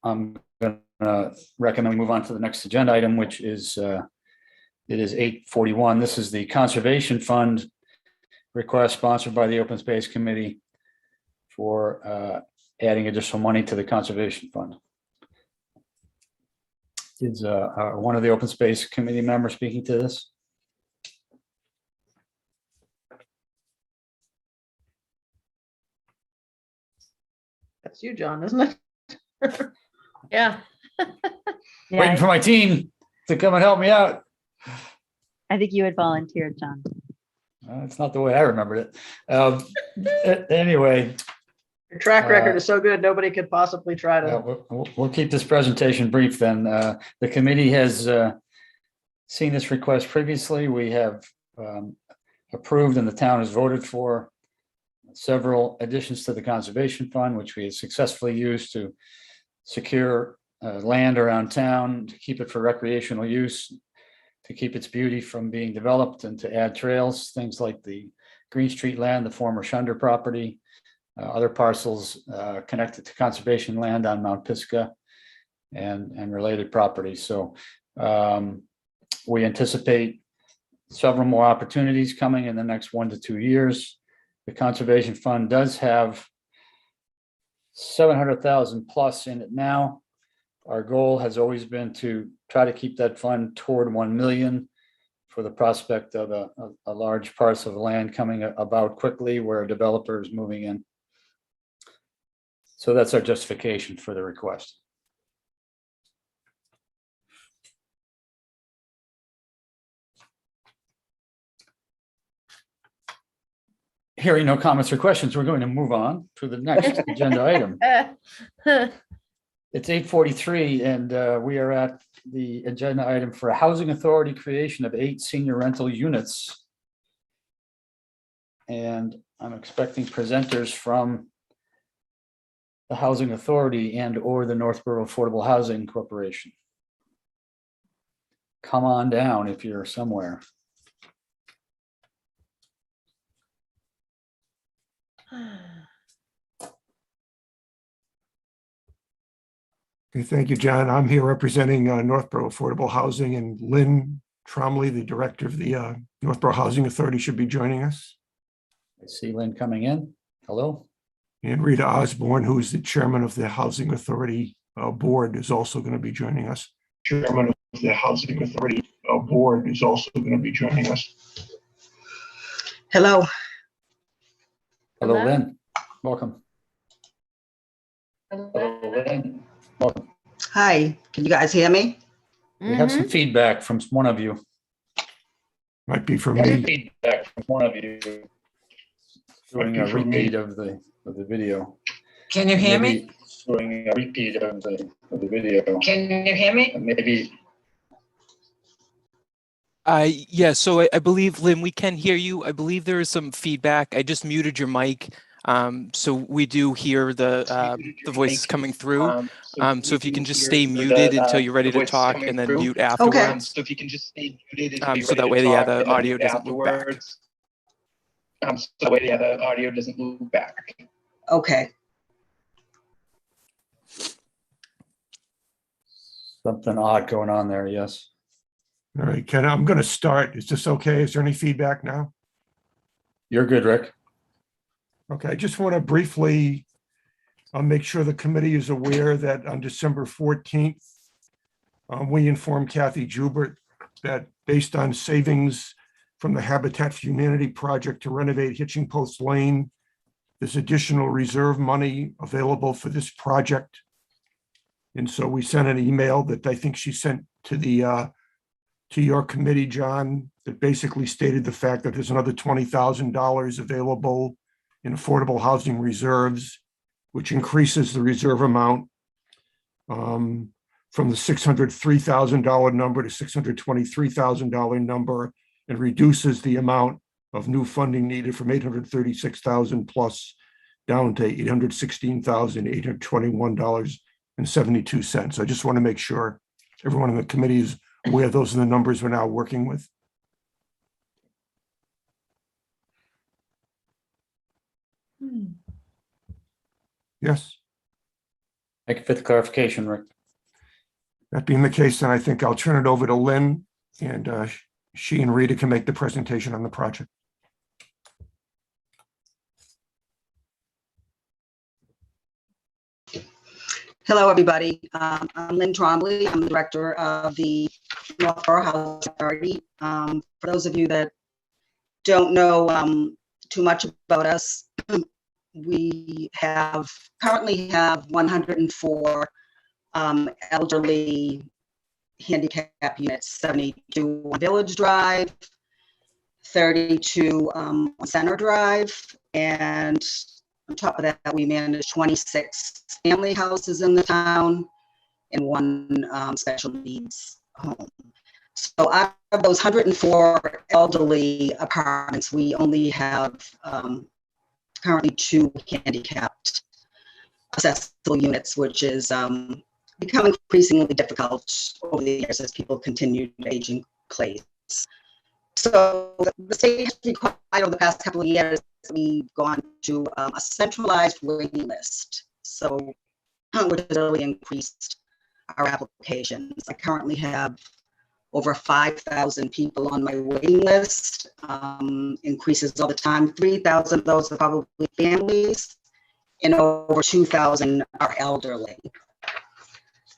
going to recommend move on to the next agenda item, which is it is 8:41. This is the Conservation Fund request sponsored by the Open Space Committee for adding additional money to the Conservation Fund. Is one of the Open Space Committee members speaking to this? That's you, John, isn't it? Yeah. Waiting for my team to come and help me out. I think you had volunteered, John. It's not the way I remembered it. Anyway. Your track record is so good, nobody could possibly try to. We'll keep this presentation brief then. The committee has seen this request previously. We have approved and the town has voted for several additions to the Conservation Fund, which we have successfully used to secure land around town, to keep it for recreational use, to keep its beauty from being developed, and to add trails, things like the Green Street land, the former Shunder property, other parcels connected to conservation land on Mount Pisgah and related properties. So we anticipate several more opportunities coming in the next 1 to 2 years. The Conservation Fund does have 700,000 plus in it now. Our goal has always been to try to keep that fund toward 1 million for the prospect of a large parcel of land coming about quickly where a developer is moving in. So that's our justification for the request. Hearing no comments or questions, we're going to move on to the next agenda item. It's 8:43 and we are at the agenda item for a housing authority creation of 8 senior rental units. And I'm expecting presenters from the Housing Authority and or the Northborough Affordable Housing Corporation. Come on down if you're somewhere. Okay, thank you, John. I'm here representing Northborough Affordable Housing, and Lynn Tromley, the director of the Northborough Housing Authority, should be joining us. I see Lynn coming in. Hello. And Rita Osborne, who is the chairman of the Housing Authority board, is also going to be joining us. Chairman of the Housing Authority board is also going to be joining us. Hello. Hello, Lynn. Welcome. Hello, Lynn. Welcome. Hi, can you guys hear me? We have some feedback from one of you. Might be from me. Feedback from one of you. Doing a repeat of the video. Can you hear me? Maybe showing a repeat of the video. Can you hear me? Maybe. Yeah, so I believe, Lynn, we can hear you. I believe there is some feedback. I just muted your mic. So we do hear the voices coming through. So if you can just stay muted until you're ready to talk and then mute afterwards. So if you can just stay muted So that way, yeah, the audio doesn't loop back. So that way, yeah, the audio doesn't loop back. Okay. Something odd going on there, yes. All right, Ken, I'm going to start. Is this okay? Is there any feedback now? You're good, Rick. Okay, I just want to briefly make sure the committee is aware that on December 14th, we informed Kathy Jubert that based on savings from the Habitat for Humanity project to renovate Hitching Post Lane, there's additional reserve money available for this project. And so we sent an email that I think she sent to the to your committee, John, that basically stated the fact that there's another $20,000 available in affordable housing reserves, which increases the reserve amount from the $603,000 number to $623,000 number, and reduces the amount of new funding needed from $836,000 plus down to $816,821.72. I just want to make sure everyone in the committee is aware those are the numbers we're now working with. Yes. Thank you for the clarification, Rick. That being the case, then I think I'll turn it over to Lynn, and she and Rita can make the presentation on the project. Hello, everybody. I'm Lynn Trombley. I'm the director of the Northborough Housing Authority. For those of you that don't know too much about us, we currently have 104 elderly handicap units, 72 on Village Drive, 32 on Center Drive, and on top of that, we manage 26 family houses in the town and one special needs home. So out of those 104 elderly apartments, we only have currently 2 handicapped accessible units, which is becoming increasingly difficult over the years as people continue to age in place. So the state has required over the past couple of years, we've gone to a centralized waiting list. So which has really increased our applications. I currently have over 5,000 people on my waiting list, increases all the time. 3,000 of those are probably families, and over 2,000 are elderly.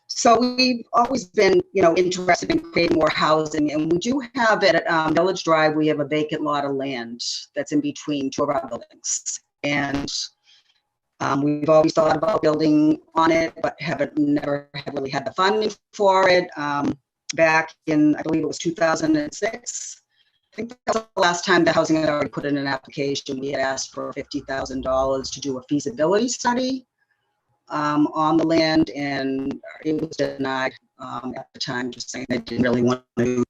So we've always been, interested in creating more housing, and we do have it at Village Drive. We have a vacant lot of land that's in between 2 of our buildings, and we've always thought about building on it, but never have really had the funding for it. Back in, I believe it was 2006. I think that was the last time the Housing Authority put in an application. We had asked for $50,000 to do a feasibility study on the land, and it was denied at the time, just saying they didn't really want to do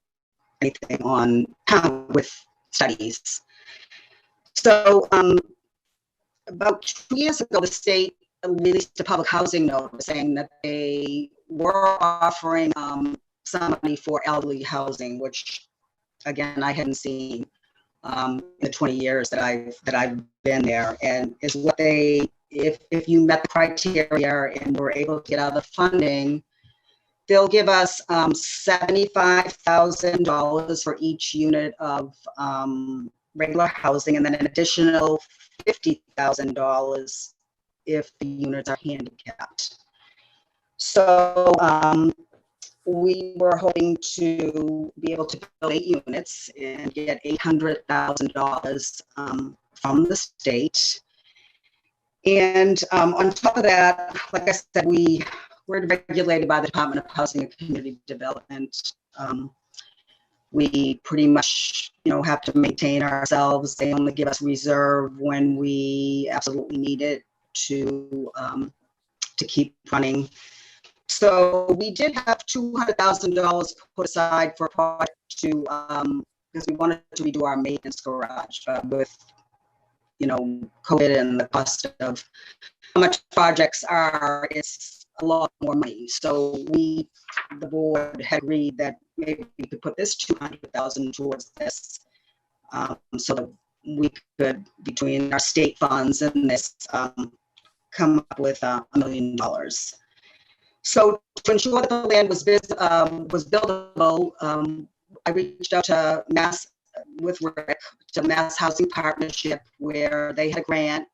anything on with studies. So about 2 years ago, the state released a public housing notice saying that they were offering some money for elderly housing, which again I hadn't seen in the 20 years that I've been there, and is what they, if you met the criteria and were able to get out of the funding, they'll give us $75,000 for each unit of regular housing, and then an additional $50,000 if the units are handicapped. So we were hoping to be able to build 8 units and get $800,000 from the state. And on top of that, like I said, we're regulated by the Department of Housing and Community Development. We pretty much, have to maintain ourselves. They only give us reserve when we absolutely need it to keep running. So we did have $200,000 put aside for a project to, because we wanted to redo our maintenance garage with, COVID and the cost of how much projects are, it's a lot more money. So the board had agreed that maybe we could put this 200,000 towards this, so that we could, between our state funds and this, come up with $1 million. So to ensure that the land was buildable, I reached out to Rick, to Mass Housing Partnership, where they had a grant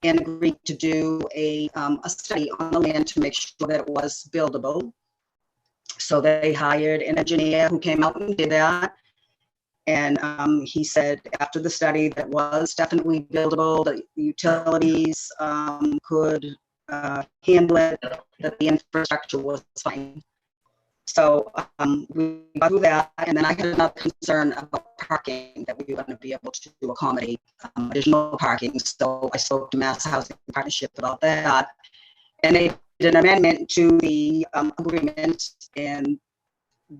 and agreed to do a study on the land to make sure that it was buildable. So they hired an engineer who came out and did that. And he said after the study that was definitely buildable, the utilities could handle it, that the infrastructure was fine. So we got through that, and then I had another concern about parking, that we were going to be able to accommodate additional parking. So I spoke to Mass Housing Partnership about that, and they did an amendment to the agreement, and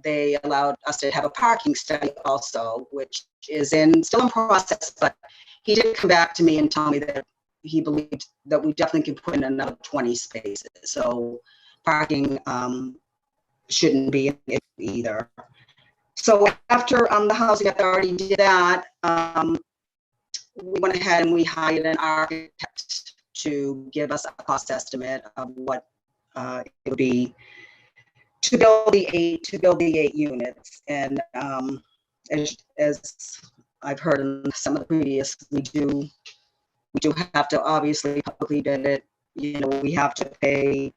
they allowed us to have a parking study also, which is still in process. But he did come back to me and tell me that he believed that we definitely could put in another 20 spaces. So parking shouldn't be either. So after the housing authority did that, we went ahead and we hired an architect to give us a cost estimate of what it would be to build the eight units. And as I've heard in some of the previous, we do have to obviously publicly bid it. We have to pay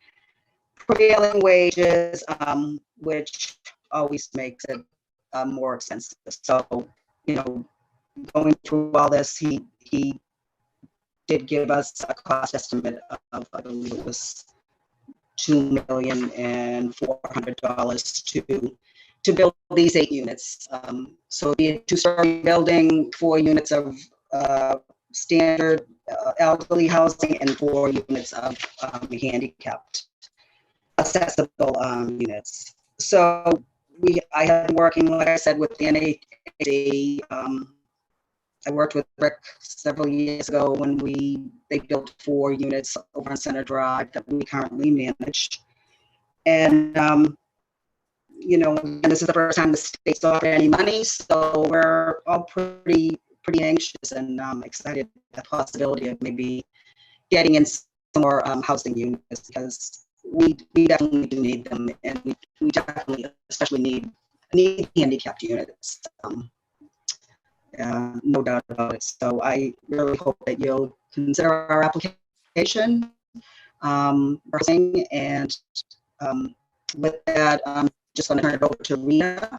prevailing wages, which always makes it more expensive. So, going through all this, he did give us a cost estimate of, I believe it was $2,400,000 to build these 8 units. So it'd be a 2-story building, 4 units of standard elderly housing, and 4 units of handicapped accessible units. So I have been working, like I said, with the NHC. I worked with Rick several years ago when they built 4 units over on Center Drive that we currently manage. And and this is the first time the state's offered any money, so we're all pretty anxious and excited at the possibility of maybe getting in some more housing units, because we definitely do need them, and we definitely especially need handicapped units. No doubt about it. So I really hope that you'll consider our application. And with that, I'm just going to turn it over to Rita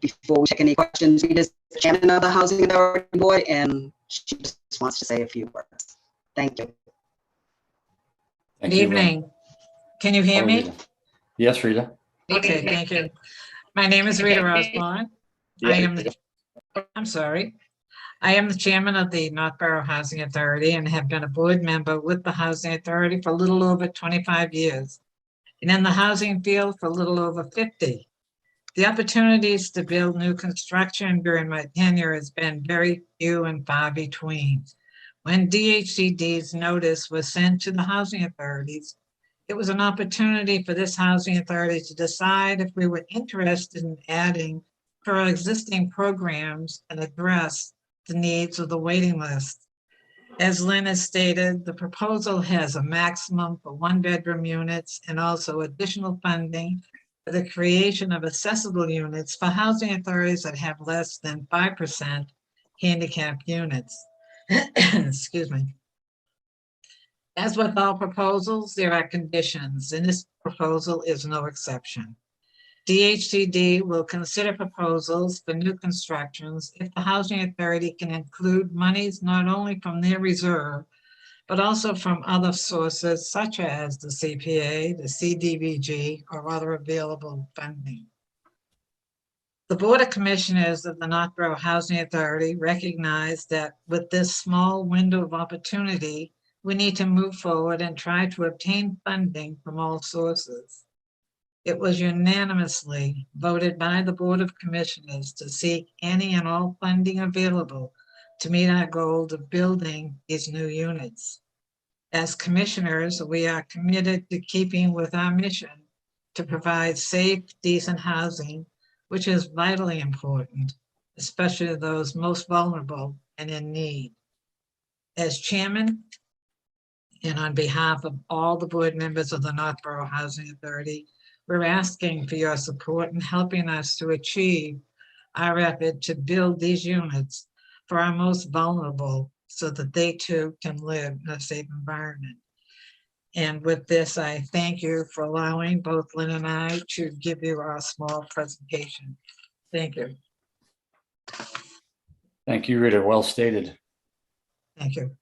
before we take any questions. Rita's the chairman of the Housing Authority Board, and she just wants to say a few words. Thank you. Thank Good you, evening. Can you hear Hello, me? Rita. Yes, Rita. Okay, thank you. My name is Rita Osborne. I'm sorry. I am the chairman of the Northborough Housing Authority and have been a board member with the Housing Authority for a little over 25 years, and in the housing field for a little over 50. The opportunities to build new construction during my tenure has been very few and far between. When DHCD's notice was sent to the housing authorities, it was an opportunity for this housing authority to decide if we were interested in adding to our existing programs and address the needs of the waiting list. As Lynn has stated, the proposal has a maximum for 1-bedroom units and also additional funding for the creation of accessible units for housing authorities that have less than 5% handicapped units. Excuse me. As with all proposals, there are conditions, and this proposal is no exception. DHCD will consider proposals for new constructions if the housing authority can include monies not only from their reserve, but also from other sources such as the CPA, the CDBG, or other available funding. The Board of Commissioners of the Northborough Housing Authority recognize that with this small window of opportunity we need to move forward and try to obtain funding from all sources. It was unanimously voted by the Board of Commissioners to seek any and all funding available to meet our goal of building these new units. As commissioners, we are committed to keeping with our mission to provide safe, decent housing, which is vitally important, especially those most vulnerable and in need. As chairman, and on behalf of all the board members of the Northborough Housing Authority, we're asking for your support in helping us to achieve our effort to build these units for our most vulnerable so that they too can live in a safe environment. And with this, I thank you for allowing both Lynn and I to give you our small presentation. Thank you. Thank you, Rita. Well stated. Thank you.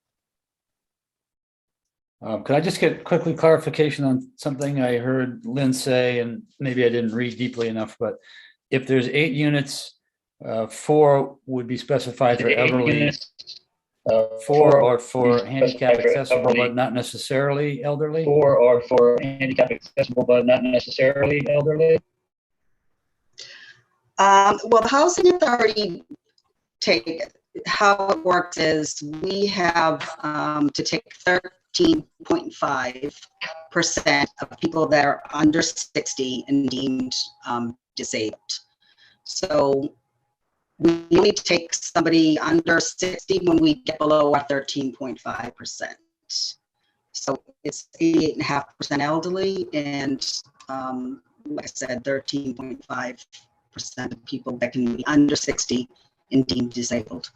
Could I just get quickly clarification on something I heard Lynn say, and maybe I didn't read deeply enough, but if there's 8 units, 4 would be specified for elderly, 4 or for handicap accessible, but not necessarily elderly? 4 or for handicap accessible, but not necessarily elderly? Well, the Housing Authority how it works is we have to take 13.5% of people that are under 60 and deemed disabled. So we only take somebody under 60 when we get below our 13.5%. So it's 88.5% elderly and like I said, 13.5% of people that can be under 60 and deemed disabled.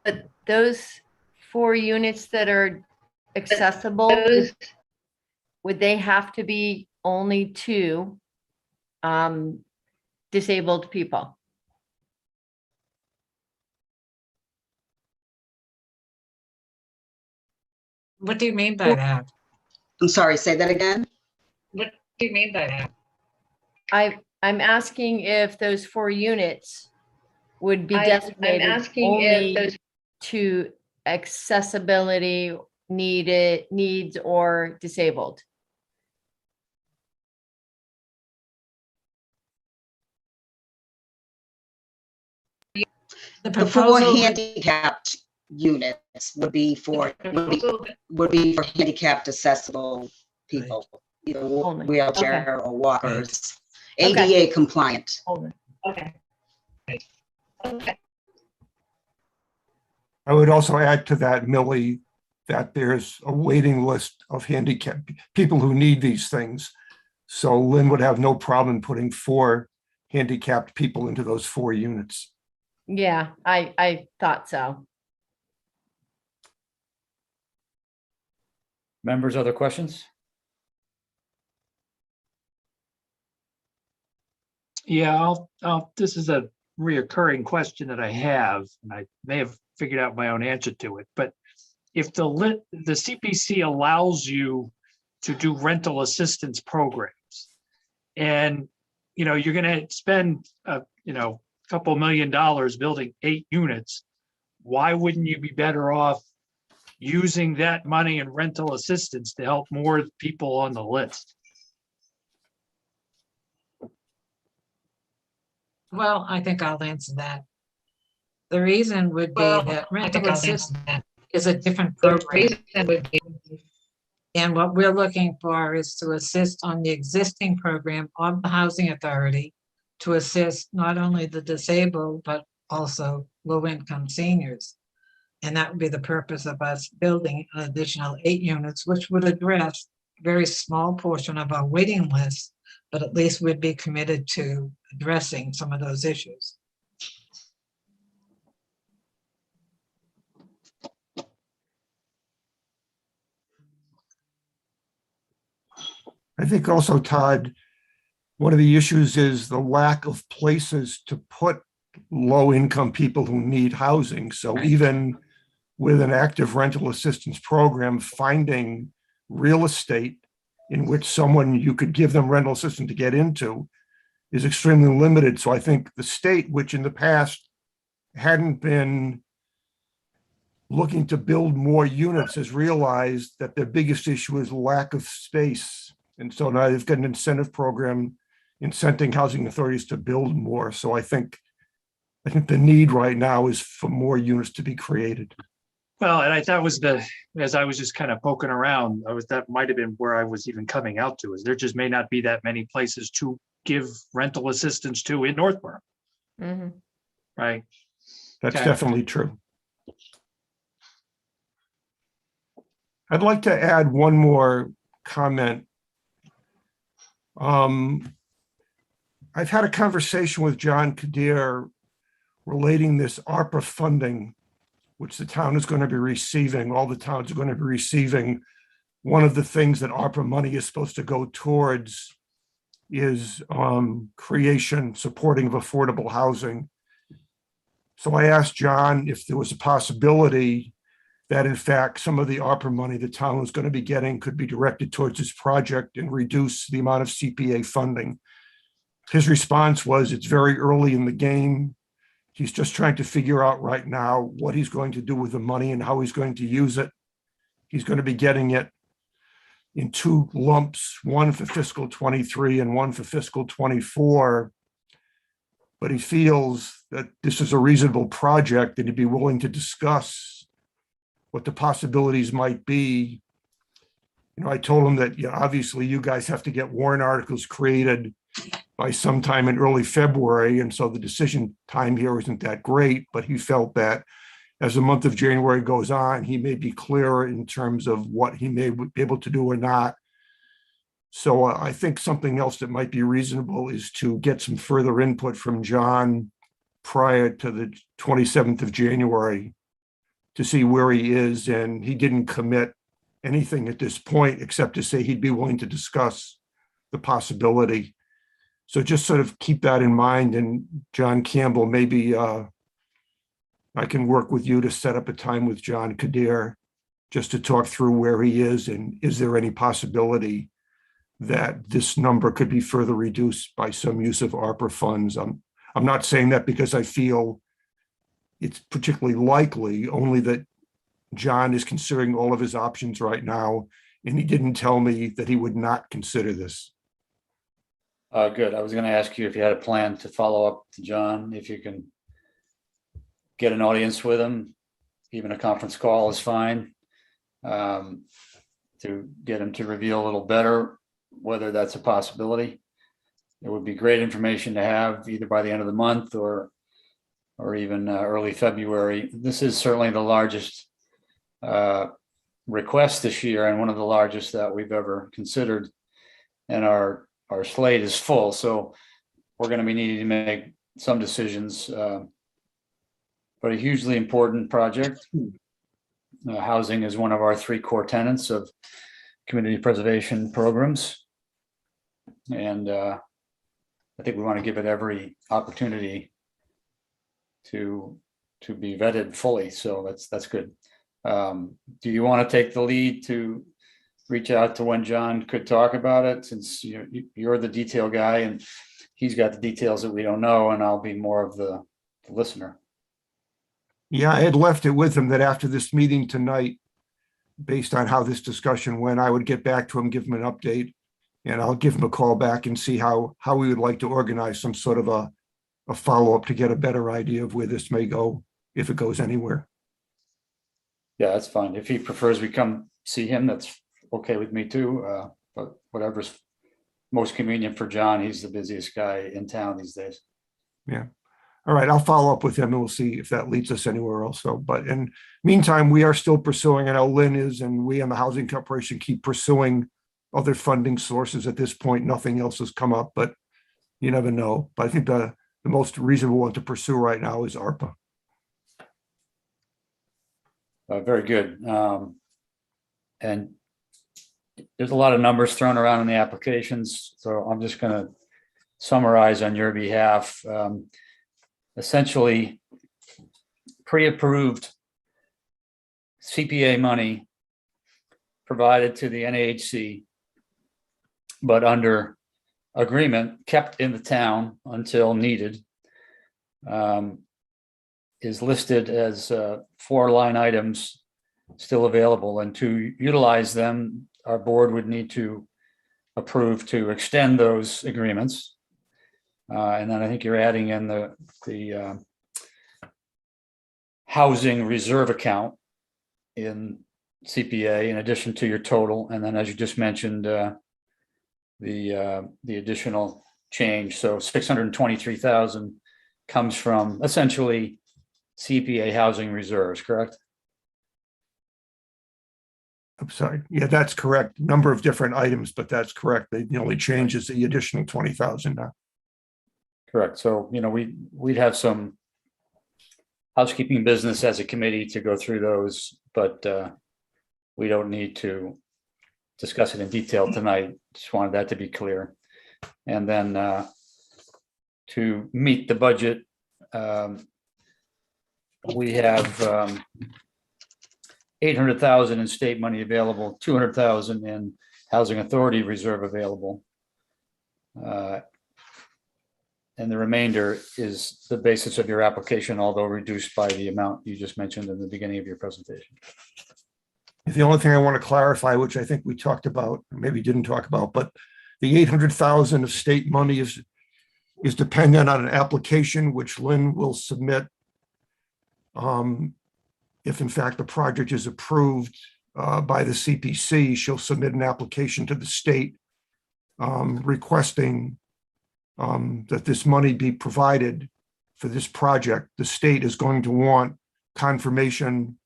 But those 4 units that are accessible, would they have to be only to disabled people? What do you mean by that? I'm sorry, say that again. What do you mean by that? I'm asking if those 4 units would be designated only to accessibility needs or disabled. The 4 handicapped units would be for handicapped accessible people, either wheelchair or walkers, ADA compliant. Okay. Okay. I would also add to that, Millie, that there's a waiting list of handicapped people who need these things. So Lynn would have no problem putting 4 handicapped people into those 4 units. Yeah, I thought so. Members, other questions? Yeah, this is a reoccurring question that I have, and I may have figured out my own answer to it, but if the CPC allows you to do rental assistance programs and, you're going to spend, a couple $1 million building 8 units, why wouldn't you be better off using that money in rental assistance to help more people on the list? Well, I think I'll answer that. The reason would be that rental assistance is a different program. And what we're looking for is to assist on the existing program of the Housing Authority to assist not only the disabled, but also low-income seniors. And that would be the purpose of us building an additional 8 units, which would address a very small portion of our waiting list, but at least we'd be committed to addressing some of those issues. I think also, Todd, one of the issues is the lack of places to put low-income people who need housing. So even with an active rental assistance program, finding real estate in which you could give them rental assistance to get into is extremely limited. So I think the state, which in the past hadn't been looking to build more units has realized that their biggest issue is lack of space. And so now they've got an incentive program incenting housing authorities to build more. So I think the need right now is for more units to be created. Well, and that was as I was just kind of poking around, that might have been where I was even coming out to, is there just may not be that many places to give rental assistance to in Northborough. Mhm. Right. That's Okay. definitely true. I'd like to add one more comment. I've had a conversation with John Kadir relating this ARPA funding, which the town is going to be receiving, all the towns are going to be receiving. One of the things that ARPA money is supposed to go towards is supporting of affordable housing. So I asked John if there was a possibility that in fact some of the ARPA money the town was going to be getting could be directed towards this project and reduce the amount of CPA funding. His response was, it's very early in the game. He's just trying to figure out right now what he's going to do with the money and how he's going to use it. He's going to be getting it in two lumps, one for fiscal 23 and one for fiscal 24. But he feels that this is a reasonable project and he'd be willing to discuss what the possibilities might be. You know, I told him that, obviously you guys have to get warrant articles created by sometime in early February. And so the decision time here isn't that great, but he felt that as the month of January goes on, he may be clearer in terms of what he may be able to do or not. So I think something else that might be reasonable is to get some further input from John prior to the 27th of January to see where he is. And he didn't commit anything at this point, except to say he'd be willing to discuss the possibility. So just sort of keep that in mind. And John Campbell, maybe I can work with you to set up a time with John Kadir just to talk through where he is and is there any possibility that this number could be further reduced by some use of ARPA funds. I'm not saying that because I feel it's particularly likely, only that John is considering all of his options right now, and he didn't tell me that he would not consider this. Good. I was going to ask you if you had a plan to follow up to John, if you can get an audience with him, even a conference call is fine, to get him to reveal a little better whether that's a possibility. It would be great information to have either by the end of the month or even early February. This is certainly the largest request this year and one of the largest that we've ever considered. And our slate is full. So we're going to be needing to make some decisions, but a hugely important project. Housing is one of our three core tenets of community preservation programs. And I think we want to give it every opportunity to be vetted fully. So that's good. Do you want to take the lead to reach out to when John could talk about it, since you're the detail guy and he's got the details that we don't know, and I'll be more of the listener? Yeah, I had left it with him that after this meeting tonight, based on how this discussion went, I would get back to him, give him an update, and I'll give him a call back and see how we would like to organize some sort of a follow-up to get a better idea of where this may go, if it goes anywhere. Yeah, that's fine. If he prefers we come see him, that's okay with me too. But whatever's most convenient for John, he's the busiest guy in town these days. Yeah. All right, I'll follow up with him and we'll see if that leads us anywhere else. So, but in meantime, we are still pursuing, I know Lynn is, and we and the Housing Corporation keep pursuing other funding sources. At this point, nothing else has come up, but you never know. But I think the most reasonable one to pursue right now is ARPA. Very good. And there's a lot of numbers thrown around in the applications, so I'm just going to summarize on your behalf. Essentially, pre-approved CPA money provided to the NAHC, but under agreement kept in the town until needed, is listed as 4 line items still available, and to utilize them, our board would need to approve to extend those agreements. And then I think you're adding in the housing reserve account in CPA in addition to your total. And then, as you just mentioned, the additional change. So 623,000 comes from essentially CPA housing reserves, correct? I'm sorry. Yeah, that's correct. Number of different items, but that's correct. The only change is the additional 20,000 now. Correct. So, we'd have some housekeeping business as a committee to go through those, but we don't need to discuss it in detail tonight. Just wanted that to be clear. And then to meet the budget, we have 800,000 in state money available, 200,000 in housing authority reserve available. And the remainder is the basis of your application, although reduced by the amount you just mentioned in the beginning of your presentation. The only thing I want to clarify, which I think we talked about, maybe didn't talk about, but the 800,000 of state money is dependent on an application which Lynn will submit. If in fact the project is approved by the CPC, she'll submit an application to the state requesting that this money be provided for this project. The state is going to want confirmation,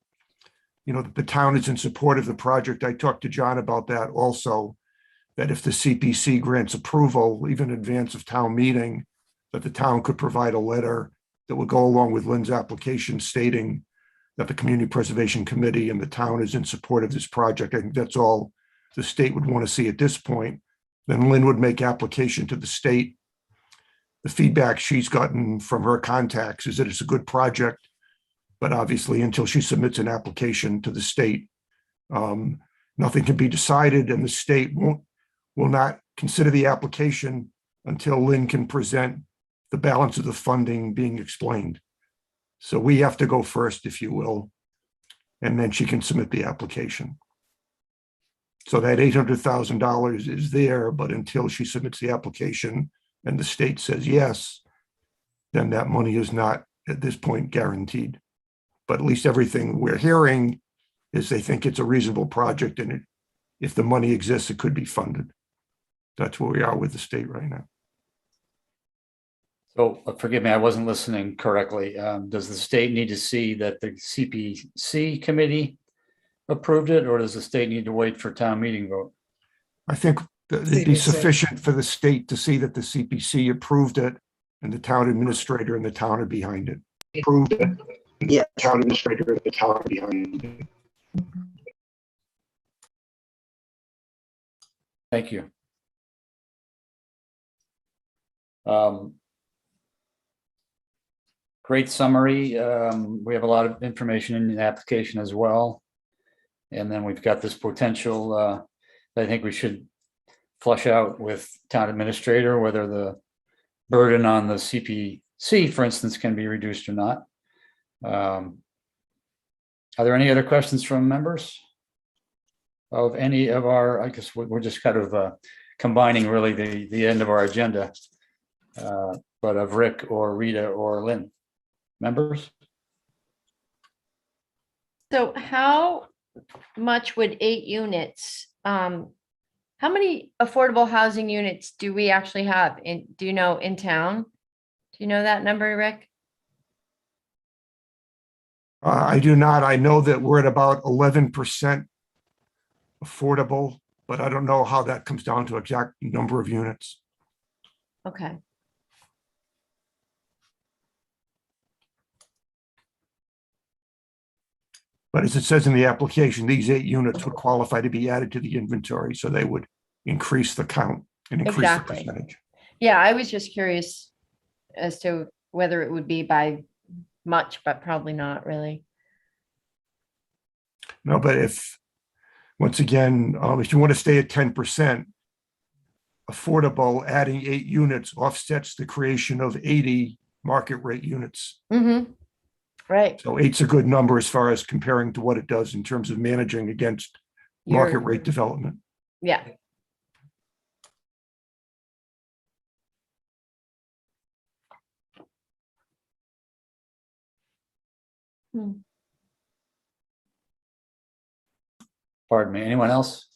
that the town is in support of the project. I talked to John about that also, that if the CPC grants approval, even in advance of town meeting, that the town could provide a letter that would go along with Lynn's application stating that the Community Preservation Committee and the town is in support of this project. I think that's all the state would want to see at this point. Then Lynn would make application to the state. The feedback she's gotten from her contacts is that it's a good project, but obviously until she submits an application to the state, nothing can be decided, and the state will not consider the application until Lynn can present the balance of the funding being explained. So we have to go first, if you will, and then she can submit the application. So that $800,000 is there, but until she submits the application and the state says yes, then that money is not at this point guaranteed. But at least everything we're hearing is they think it's a reasonable project, and if the money exists, it could be funded. That's where we are with the state right now. So forgive me, I wasn't listening correctly. Does the state need to see that the CPC committee approved it, or does the state need to wait for town meeting vote? I think that it'd be sufficient for the state to see that the CPC approved it and the town administrator and the town are behind it. Approved it. Yeah. Town administrator and the town are behind it. Thank you. Great summary. We have a lot of information in the application as well. And then we've got this potential, I think we should flush out with town administrator, whether the burden on the CPC, for instance, can be reduced or not. Are there any other questions from members of any of our, I guess we're just kind of combining really the end of our agenda, but of Rick or Rita or Lynn. Members? So how much would 8 units, how many affordable housing units do we actually have in town? Do you know that number, Rick? I do not. I know that we're at about 11% affordable, but I don't know how that comes down to exact number of units. Okay. But as it says in the application, these 8 units would qualify to be added to the inventory, so they would increase the count and increase the percentage. Yeah, I was just curious as to whether it would be by much, but probably not really. No, but once again, if you want to stay at 10%, affordable, adding 8 units offsets the creation of 80 market rate units. Mm-hmm. Right. So 8's a good number as far as comparing to what it does in terms of managing against market You're- rate development. Yeah. Pardon me, anyone else?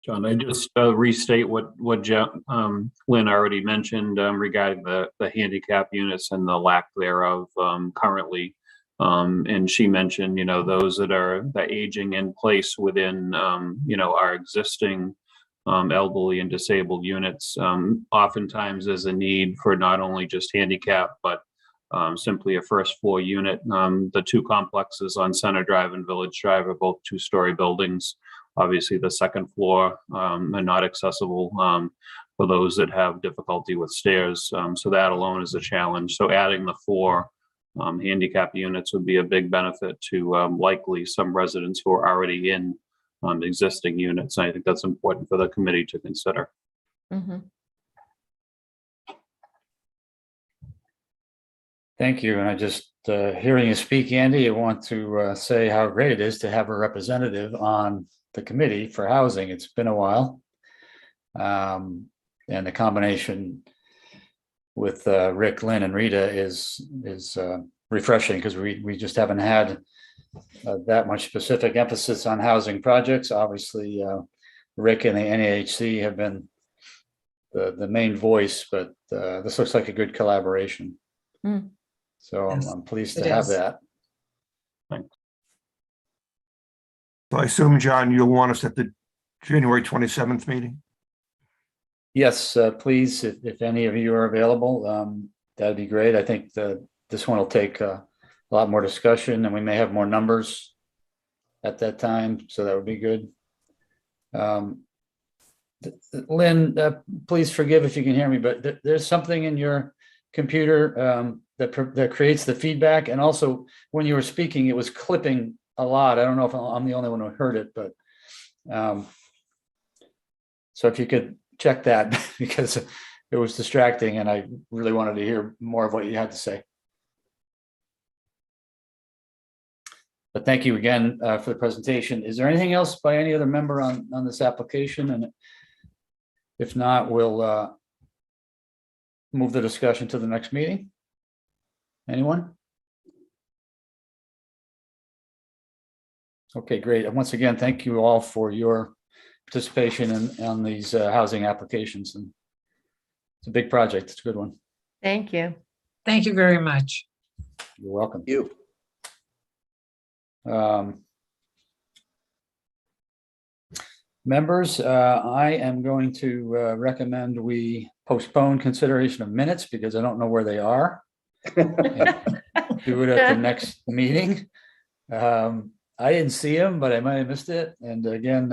John, I just restate what Lynn already mentioned regarding the handicap units and the lack thereof currently. And she mentioned, those that are the aging in place within, our existing elderly and disabled units. Oftentimes there's a need for not only just handicap, but simply a first floor unit. The two complexes on Center Drive and Village Drive are both 2-story buildings. Obviously, the second floor are not accessible for those that have difficulty with stairs. So that alone is a challenge. So adding the 4 handicap units would be a big benefit to likely some residents who are already in existing units. And I think that's important for the committee to consider. Mm-hmm. Thank you. And I just, hearing you speak, Andy, I want to say how great it is to have a representative on the committee for housing. It's been a while. And the combination with Rick, Lynn, and Rita is refreshing because we just haven't had that much specific emphasis on housing projects. Obviously, Rick and the NAHC have been the main voice, but this looks like a good collaboration. Mm. So Yes, I'm pleased it to have is. that. So I assume, John, you'll want us at the January 27th meeting? Yes, please, if any of you are available, that'd be great. I think this one will take a lot more discussion and we may have more numbers at that time, so that would be good. Lynn, please forgive if you can hear me, but there's something in your computer that creates the feedback, and also when you were speaking, it was clipping a lot. I don't know if I'm the only one who heard it, but so if you could check that because it was distracting and I really wanted to hear more of what you had to say. But thank you again for the presentation. Is there anything else by any other member on this application? And if not, we'll move the discussion to the next meeting. Anyone? Okay, great. And once again, thank you all for your participation in these housing applications. And it's a big project. It's a good one. Thank you. Thank you very much. You're welcome. You. Members, I am going to recommend we postpone consideration of minutes because I don't know where they are. Do it at the next meeting. I didn't see him, but I might have missed it. And again,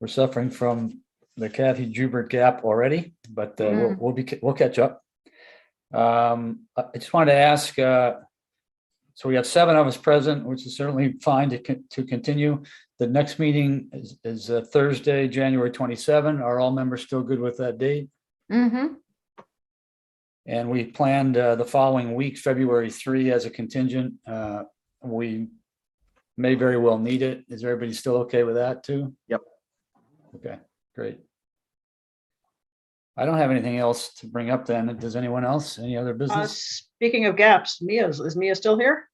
we're suffering from the Kathy Joubert gap already, but we'll catch up. I just wanted to ask, so we have 7 of us present, which is certainly fine to continue. The next meeting is Thursday, January 27. Are all members still good with that date? Mm-hmm. And we planned the following week, February 3, as a contingent. We may very well need it. Is everybody still okay with that too? Yep. Okay, great. I don't have anything else to bring up then. Does anyone else? Any other business? Speaking of gaps, is Mia still here?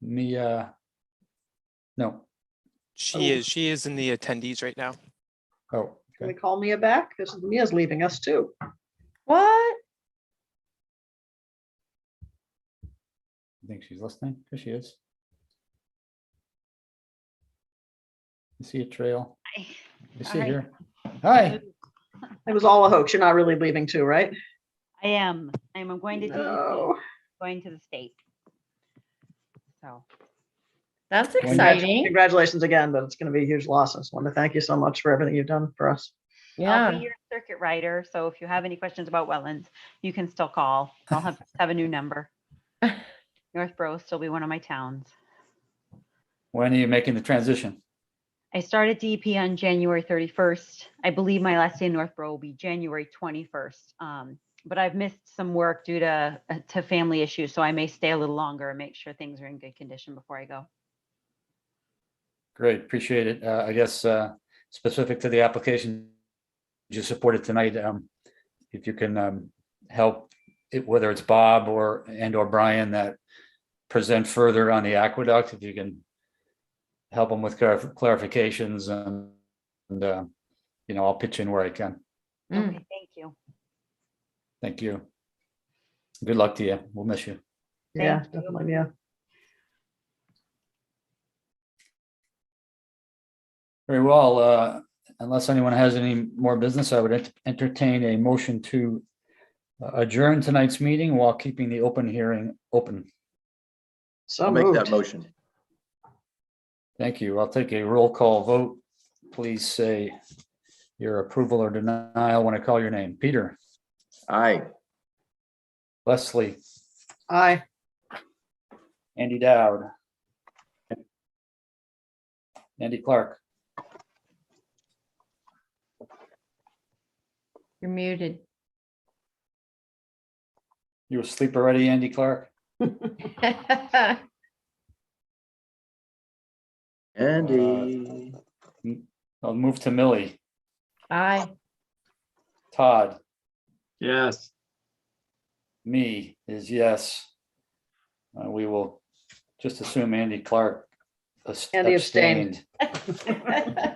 Mia, no. She is in the attendees right now. Oh, Can we call Mia back? Because Mia's leaving us too. What? I think she's listening. There she is. You see a trail? You see her? Hi. It was all a hoax. You're not really leaving too, right? I am. I'm going to No. going to the States. So That's exciting. Congratulations again, but it's going to be a huge loss. I just want to thank you so much for everything you've done for us. I'll be your circuit rider. So if you have any questions about wetlands, you can still call. I'll have a new number. Northborough will still be one of my towns. When are you making the transition? I started DEP on January 31st. I believe my last day in Northborough will be January 21st. But I've missed some work due to family issues, so I may stay a little longer and make sure things are in good condition before I go. Great, appreciate it. I guess specific to the application you supported tonight, if you can help, whether it's Bob or Brian that present further on the aqueduct, if you can help them with clarifications and I'll pitch in where I can. Okay, thank you. Thank you. Good luck to you. We'll miss you. Yeah, Thank you. definitely, yeah. Very well. Unless anyone has any more business, I would entertain a motion to adjourn tonight's meeting while keeping the open hearing open. So I'll make that moved. motion. Thank you. I'll take a roll call vote. Please say your approval or denial when I call your name. Peter. Aye. Leslie. Aye. Andy Dowd. Andy Clark. You're muted. You asleep already, Andy Clark? Andy. I'll move to Millie. Aye. Todd. Yes. Me is yes. We will just assume Andy Clark Andy abstained. abstained.